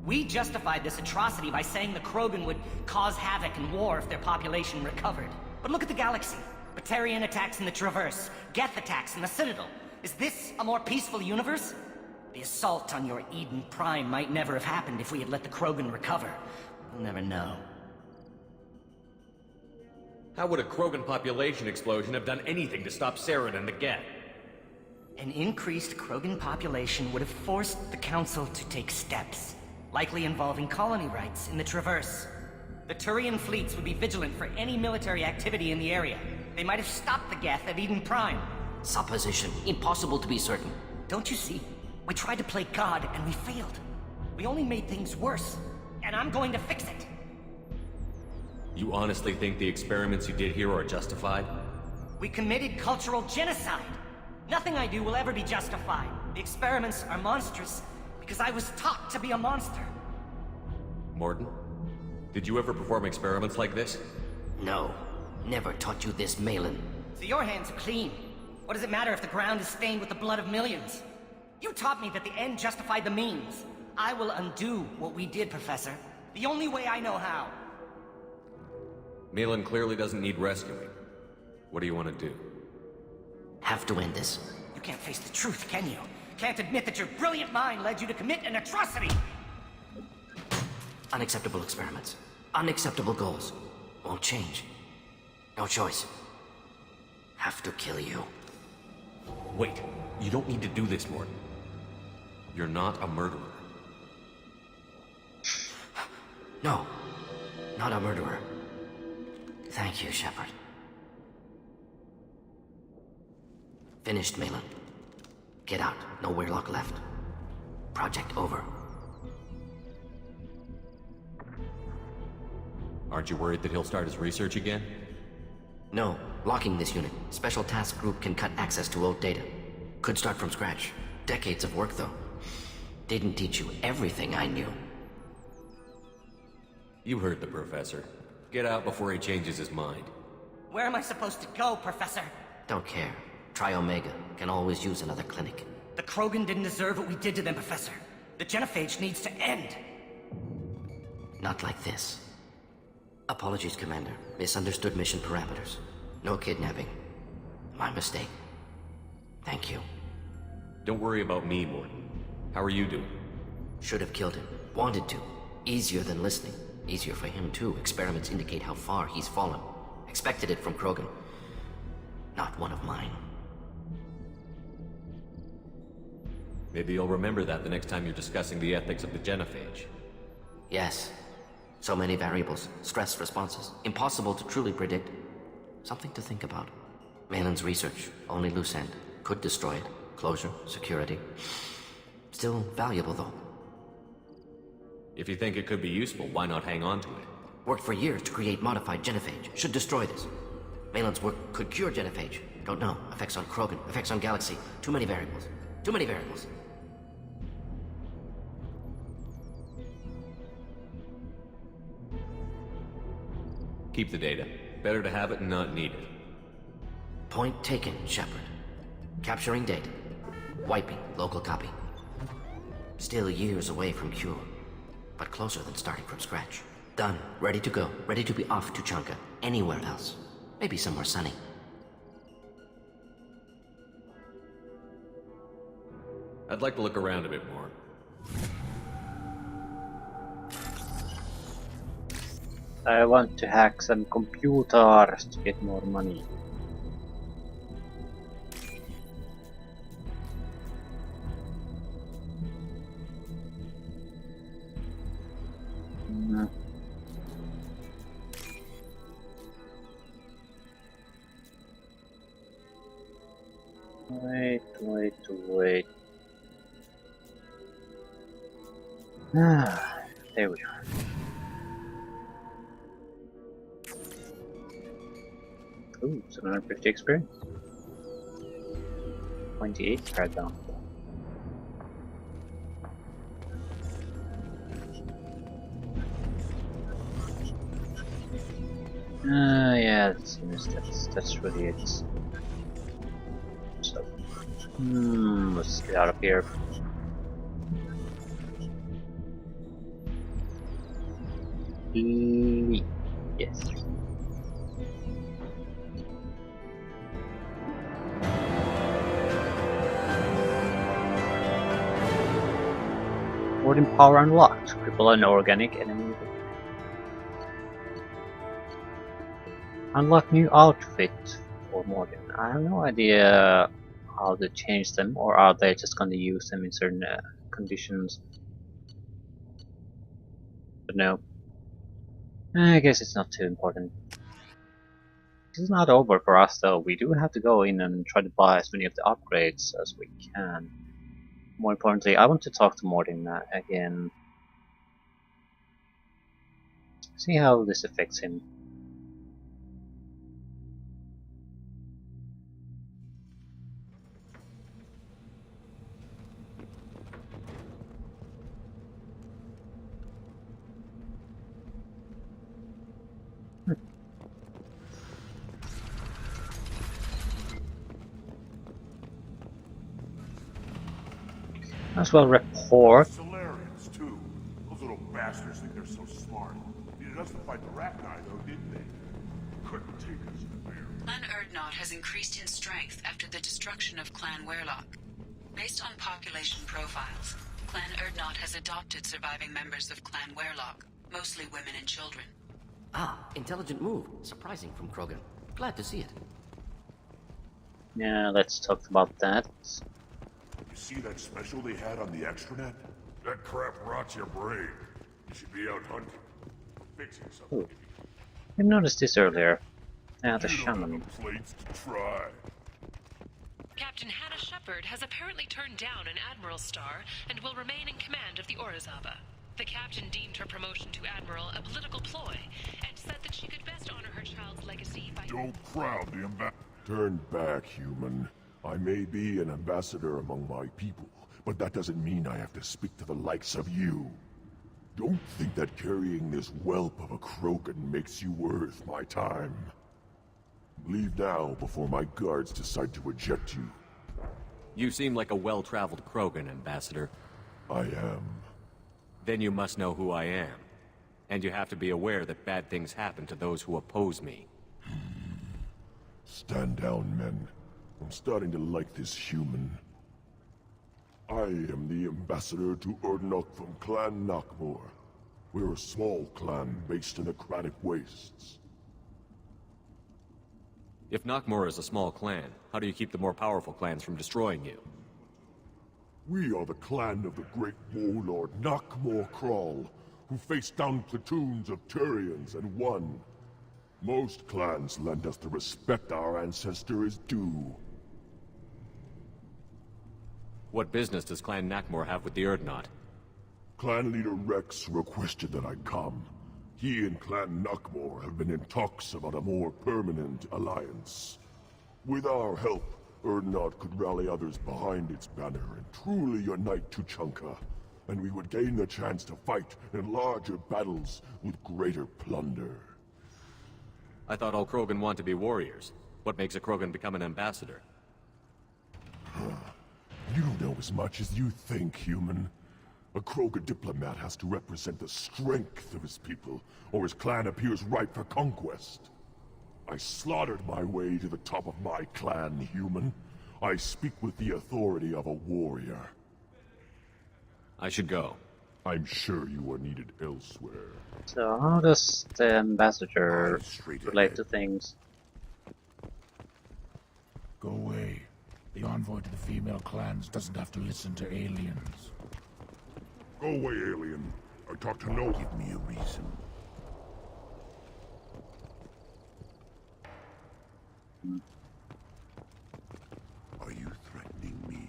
We justified this atrocity by saying the Krogan would cause havoc and war if their population recovered. But look at the galaxy. Batarian attacks in the Traverse, Geth attacks in the Citadel. Is this a more peaceful universe? The assault on your Eden Prime might never have happened if we had let the Krogan recover. We'll never know. How would a Krogan population explosion have done anything to stop Saren and the Geth? An increased Krogan population would have forced the Council to take steps, likely involving colony rights in the Traverse. The Turian fleets would be vigilant for any military activity in the area. They might have stopped the Geth at Eden Prime. Supposition. Impossible to be certain. Don't you see? We tried to play God and we failed. We only made things worse, and I'm going to fix it. You honestly think the experiments you did here are justified? We committed cultural genocide. Nothing I do will ever be justified. The experiments are monstrous because I was taught to be a monster. Mordin, did you ever perform experiments like this? No. Never taught you this, Malin. So your hands are clean. What does it matter if the ground is stained with the blood of millions? You taught me that the end justified the means. I will undo what we did, Professor. The only way I know how. Malin clearly doesn't need rescuing. What do you want to do? Have to end this. You can't face the truth, can you? Can't admit that your brilliant mind led you to commit an atrocity! Unacceptable experiments. Unacceptable goals. Won't change. No choice. Have to kill you. Wait, you don't need to do this, Mordin. You're not a murderer. No. Not a murderer. Thank you, Shepard. Finished, Malin. Get out. No Weirlock left. Project over. Aren't you worried that he'll start his research again? No. Locking this unit. Special task group can cut access to old data. Could start from scratch. Decades of work, though. Didn't teach you everything I knew. You heard the professor. Get out before he changes his mind. Where am I supposed to go, Professor? Don't care. Try Omega. Can always use another clinic. The Krogan didn't deserve what we did to them, Professor. The genophage needs to end. Not like this. Apologies, Commander. Misunderstood mission parameters. No kidnapping. My mistake. Thank you. Don't worry about me, Mordin. How are you doing? Should have killed him. Wanted to. Easier than listening. Easier for him, too. Experiments indicate how far he's fallen. Expected it from Krogan. Not one of mine. Maybe you'll remember that the next time you're discussing the ethics of the genophage. Yes. So many variables. Stress responses. Impossible to truly predict. Something to think about. Malin's research. Only loose end. Could destroy it. Closure. Security. Still valuable, though. If you think it could be useful, why not hang on to it? Worked for years to create modified genophage. Should destroy this. Malin's work could cure genophage. Don't know. Effects on Krogan. Effects on Galaxy. Too many variables. Too many variables. Keep the data. Better to have it and not need it. Point taken, Shepard. Capturing data. Wiping local copy. Still years away from cure. But closer than starting from scratch. Done. Ready to go. Ready to be off to Chanka. Anywhere else. Maybe somewhere sunny. I'd like to look around a bit more. I want to hack some computers to get more money. Wait. Ah, there we are. Ooh, 750 experience. 28 card down. Yeah, that's really it. So, let's get out of here. Yes. Mordin power unlocked. Cripple an organic enemy. Unlock new outfit for Mordin. I have no idea how to change them, or are they just going to use them in certain conditions? But no. I guess it's not too important. This is not over for us though. We do have to go in and try to buy as many of the upgrades as we can. More importantly, I want to talk to Mordin again. See how this affects him. As well report. Solarians, too. Those little bastards think they're so smart. Needed us to fight the Rachni, though, didn't they? Couldn't take us there. Clan Erdnot has increased in strength after the destruction of Clan Werlock. Based on population profiles, Clan Erdnot has adopted surviving members of Clan Werlock, mostly women and children. Ah, intelligent move. Surprising from Krogan. Glad to see it. Yeah, let's talk about that. You see that special they had on the extranet? That crap rots your brain. You should be out hunting. Fixing something. Ooh. I noticed this earlier. Yeah, the You don't have shaman. the plates to try. Captain Hannah Shepard has apparently turned down an Admiral's star and will remain in command of the Orizaba. The captain deemed her promotion to Admiral a political ploy and said that she could best honor her child's legacy by... Don't crowd the ambassador. Turn back, human. I may be an ambassador among my people, but that doesn't mean I have to speak to the likes of you. Don't think that carrying this whelp of a Krogan makes you worth my time. Leave now before my guards decide to eject you. You seem like a well-traveled Krogan, Ambassador. I am. Then you must know who I am. And you have to be aware that bad things happen to those who oppose me. Stand down, men. I'm starting to like this human. I am the ambassador to Erdnok from Clan Nakmor. We're a small clan based in the Kratic Wastes. If Nakmor is a small clan, how do you keep the more powerful clans from destroying you? We are the clan of the great warlord Nakmor Kral, who faced down platoons of Turians and won. Most clans lend us the respect our ancestor is due. What business does Clan Nakmor have with the Erdnot? Clan leader Rex requested that I come. He and Clan Nakmor have been in talks about a more permanent alliance. With our help, Erdnot could rally others behind its banner and truly unite Tuchanka, and we would gain the chance to fight in larger battles with greater plunder. I thought all Krogan want to be warriors. What makes a Krogan become an ambassador? You don't know as much as you think, human. A Krogan diplomat has to represent the strength of his people, or his clan appears ripe for conquest. I slaughtered my way to the top of my clan, human. I speak with the authority of a warrior. I should go. I'm sure you are needed elsewhere. So how does the ambassador relate to things? Go away. The envoy to the female clans doesn't have to listen to aliens. Go away, alien. I talk to no... Give me a reason. Are you threatening me?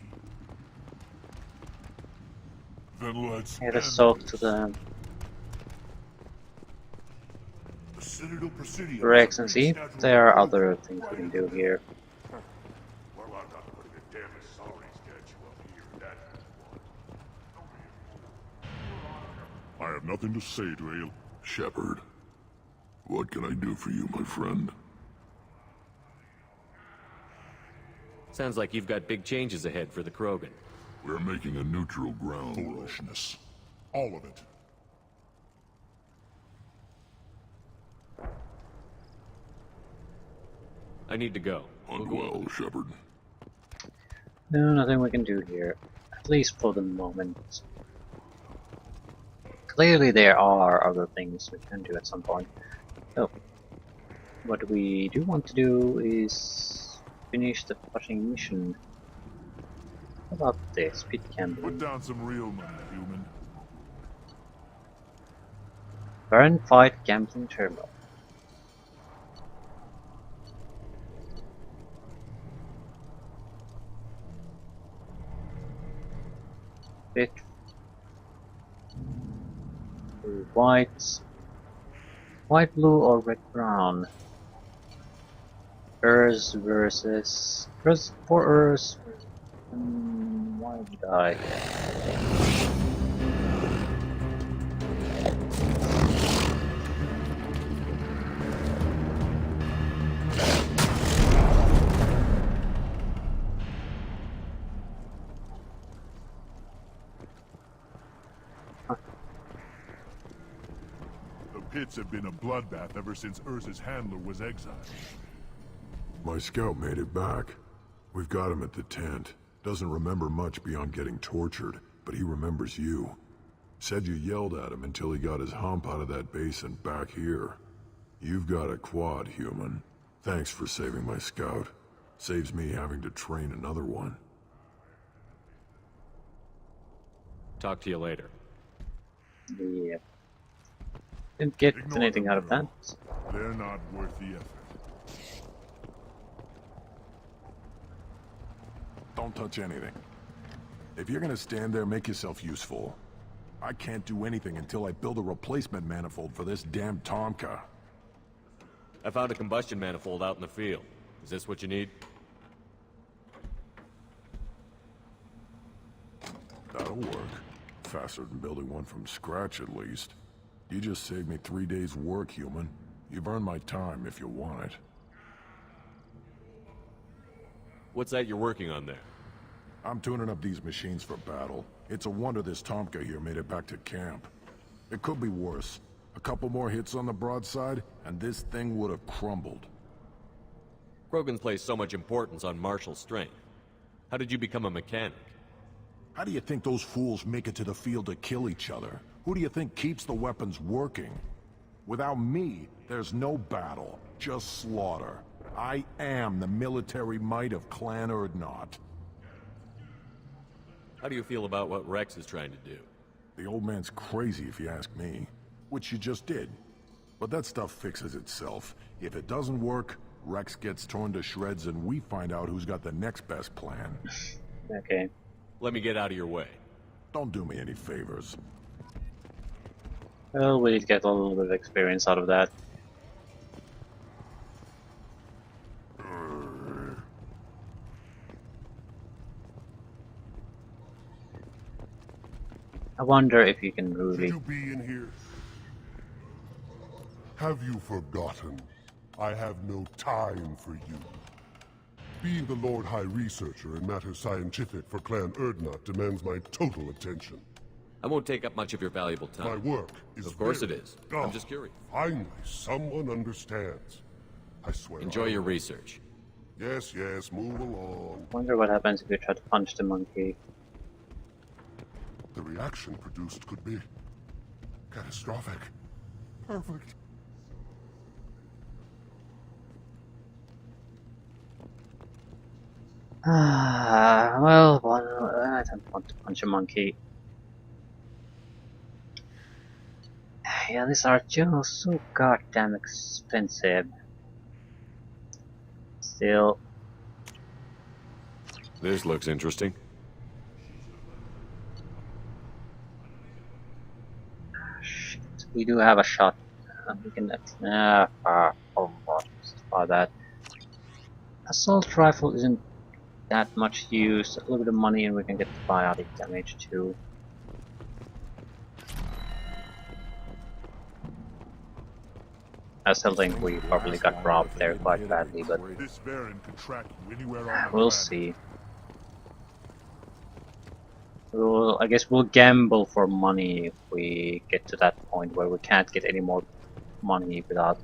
Then let's Yeah, let's talk to the Citadel Presidium. Rex and see if there are other things we can do here. Well, I'm not putting a damn sorry statue up here. That's what. I have nothing to say to Ale. Shepard, what can I do for you, my friend? Sounds like you've got big changes ahead for the Krogan. We're making a neutral ground. Foolishness. All of it. I need to go. Hunt well, Shepard. No, nothing we can do here. At least for the moment. Clearly there are other things we can do at some point. So, what we do want to do is finish the fucking mission. How about this? Pit Put candle. down some real money, human. Burn fight gambling terminal. Bit. Whites. White, blue, or red, brown? Earth versus... For Earth... why would I? The pits have been a bloodbath ever since Urza's handler was exiled. My scout made it back. We've got him at the tent. Doesn't remember much beyond getting tortured, but he remembers you. Said you yelled at him until he got his hump out of that basin back here. You've got a quad, human. Thanks for saving my scout. Saves me having to train another one. Talk to you later. Yeah. Didn't get Ignore anything them, out of that. They're not worth the effort. Don't touch anything. If you're gonna stand there, make yourself useful. I can't do anything until I build a replacement manifold for this damn Tomka. I found a combustion manifold out in the field. Is this what you need? That'll work. Faster than building one from scratch, at least. You just saved me 3 days' work, human. You've earned my time if you want it. What's that you're working on there? I'm tuning up these machines for battle. It's a wonder this Tomka here made it back to camp. It could be worse. A couple more hits on the broadside, and this thing would have crumbled. Krogan's placed so much importance on martial strength. How did you become a mechanic? How do you think those fools make it to the field to kill each other? Who do you think keeps the weapons working? Without me, there's no battle, just slaughter. I am the military might of Clan Urdnot. How do you feel about what Rex is trying to do? The old man's crazy if you ask me. Which you just did. But that stuff fixes itself. If it doesn't work, Rex gets torn to shreds and we find out who's got the next best plan. Okay. Let me get out of your way. Don't do me any favors. Well, we did get a little bit of experience out of that. I wonder if you can really... Should you be in here? Have you forgotten? I have no time for you. Being the Lord High Researcher in matters scientific for Clan Urdnot demands my total attention. I won't take up much of your valuable My time. work is Of course it very- is. I'm just curious. Finally, someone understands. I swear. Enjoy your research. Yes, yes, move along. Wonder what happens if you try to punch the monkey. The reaction produced could be catastrophic. Perfect. Well, I don't want to punch a monkey. Yeah, these are just so goddamn expensive. Still, This looks interesting. shit, we do have a shot. We can justify that. Assault rifle isn't that much use. A little bit of money, and we can get biotic damage too. I still think we probably got robbed there quite badly, but This variant could track you anywhere on the we'll planet. see. I guess we'll gamble for money if we get to that point where we can't get any more money without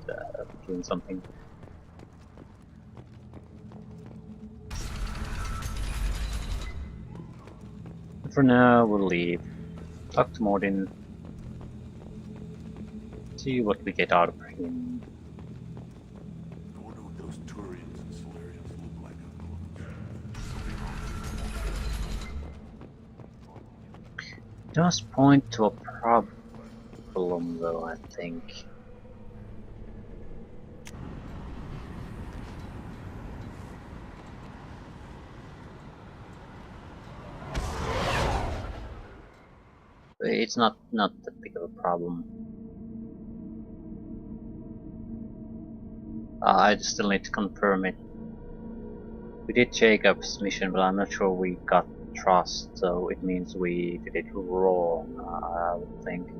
doing something. For now, we'll leave. Talk to Mordin. See what we get out of him. I wonder what those Turians and Solarians look like up close. Does point to a problem, though, I think. It's not that big of a problem. I still need to confirm it. We did Jacob's mission, but I'm not sure we got trust, so it means we did it wrong, I would think.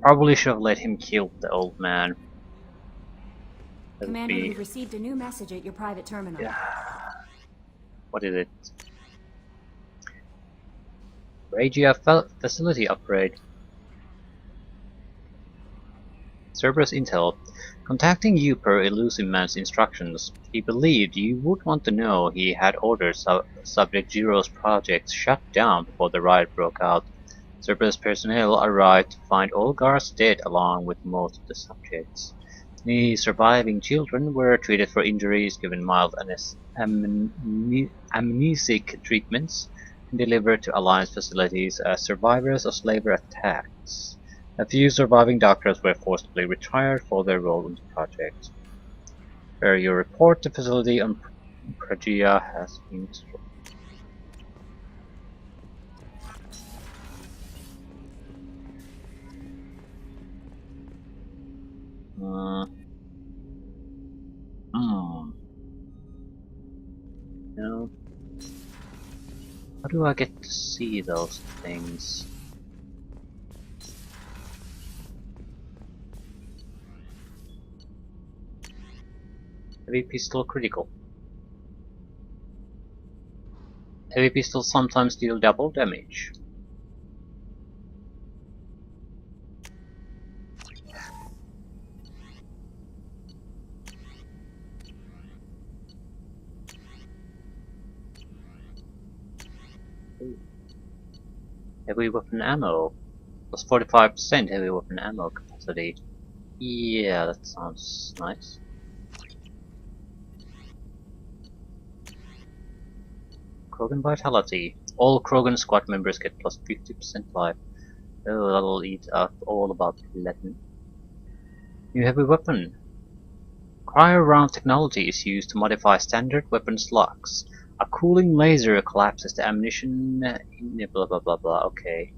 Probably should have let him kill the old man. Commander, we've received a new message at your private terminal. Yeah. What is it? Regia facility upgrade. Cerberus Intel. Contacting you per Elusive Man's instructions, he believed you would want to know he had ordered Subject Zero's project shut down before the riot broke out. Cerberus personnel arrived to find all guards dead along with most of the subjects. The surviving children were treated for injuries, given mild amnesic treatments, and delivered to Alliance facilities as survivors of slaver attacks. A few surviving doctors were forcibly retired for their role in the project. Per your report, the facility on Pragia has been destroyed. No. How do I get to see those things? Heavy pistol critical. Heavy pistols sometimes deal double damage. Heavy weapon ammo. Plus 45% heavy weapon ammo capacity. Yeah, that sounds nice. Krogan Vitality. All Krogan squad members get plus 50% life. Oh, that'll eat up all about Latin. New heavy weapon. Cryo round technology is used to modify standard weapons locks. A cooling laser collapses the ammunition in blah blah blah blah. Okay.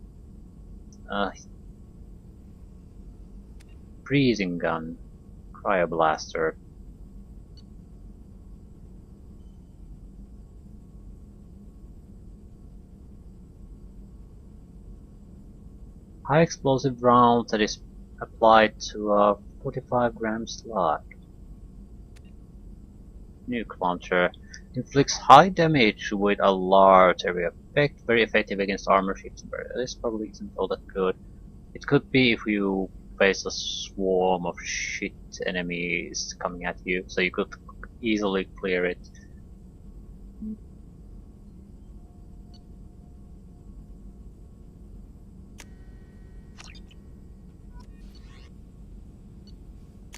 Freezing gun. Cryoblaster. High explosive round that is applied to a 45 gram slug. Nuke launcher. Inflicts high damage with a large area effect. Very effective against armor ships. This probably isn't all that good. It could be if you face a swarm of shit enemies coming at you, so you could easily clear it.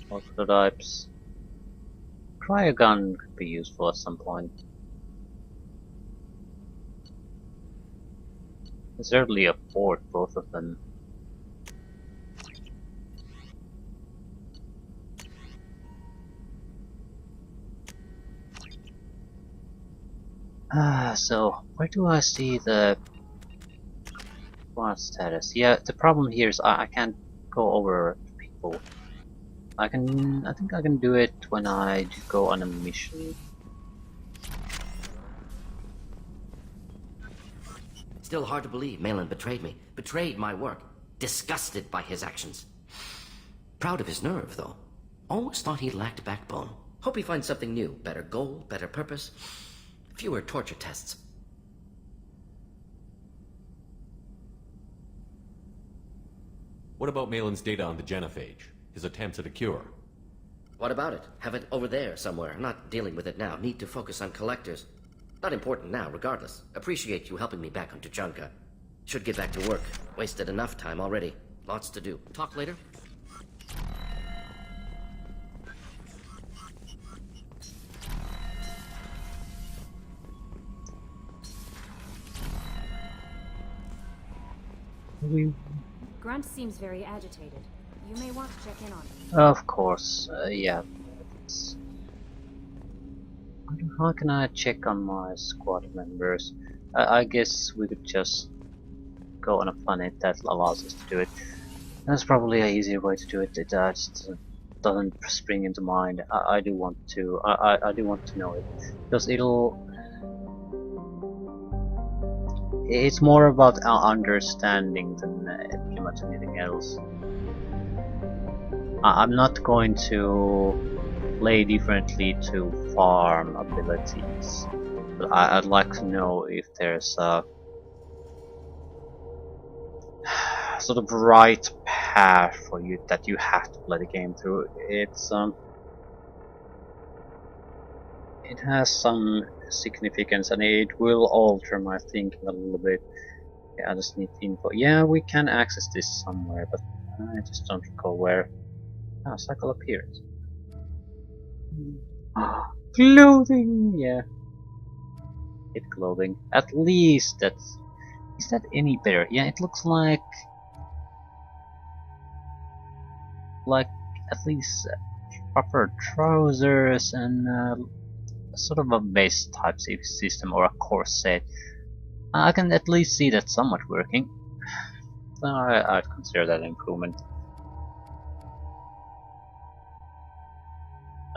Prototypes. Cryogun could be useful at some point. I can certainly afford both of them. So where do I see the squad status? Yeah, the problem here is I can't go over people. I think I can do it when I go on a mission. Still hard to believe Malin betrayed me. Betrayed my work. Disgusted by his actions. Proud of his nerve, though. Always thought he lacked backbone. Hope he finds something new. Better goal, better purpose. Fewer torture tests. What about Malin's data on the genophage? His attempts at a cure? What about it? Have it over there somewhere. Not dealing with it now. Need to focus on collectors. Not important now, regardless. Appreciate you helping me back on Tuchanka. Should get back to work. Wasted enough time already. Lots to do. Talk later? Grunt seems very agitated. You may want to check in on him. Of course, yeah. How can I check on my squad members? I guess we could just go on a planet that allows us to do it. That's probably an easier way to do it. It just doesn't spring into mind. I do want to. I do want to know it because it's more about understanding than pretty much anything else. I'm not going to play differently to farm abilities, but I'd like to know if there's a sort of right path for you that you have to play the game through. It has some significance and it will alter my thinking a little bit. Yeah, I just need info. Yeah, we can access this somewhere, but I just don't recall where. Ah, cycle appears. Clothing! Yeah. It clothing. At least that's... Is that any better? Yeah, it looks like at least proper trousers and sort of a vest type system or a corset. I can at least see that somewhat working. So I'd consider that an improvement.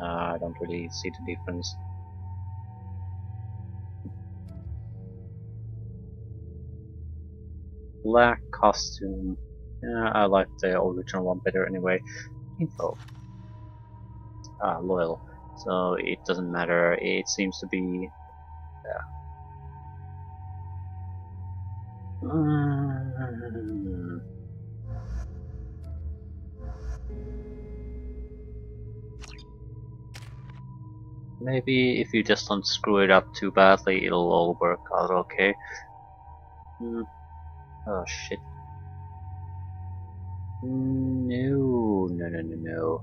I don't really see the difference. Black costume. Yeah, I like the original one better anyway. Info. Loyal. So it doesn't matter. It seems to be. Maybe if you just don't screw it up too badly, it'll all work out okay. Oh shit. No, no, no, no, no.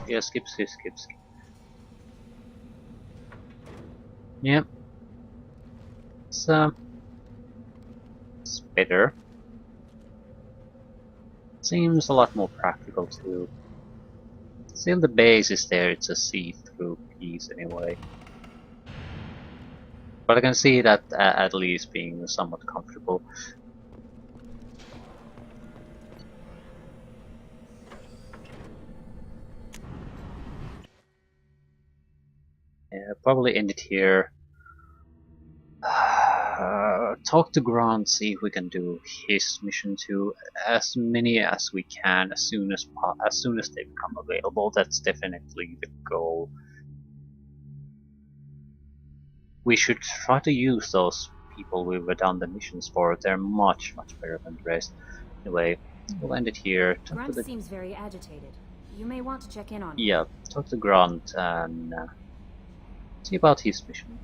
Yeah, skip. Yep. So, it's better. Seems a lot more practical too. Still the base is there, it's a see-through piece anyway. But I can see that at least being somewhat comfortable. Yeah, probably end it here. Talk to Grant, see if we can do his mission too. As many as we can, as soon as they become available. That's definitely the goal. We should try to use those people we've done the missions for. They're much better than the rest. Anyway, we'll end it here. Grunt seems very agitated. You may want to check in on him. Yeah, talk to Grant and see about his mission.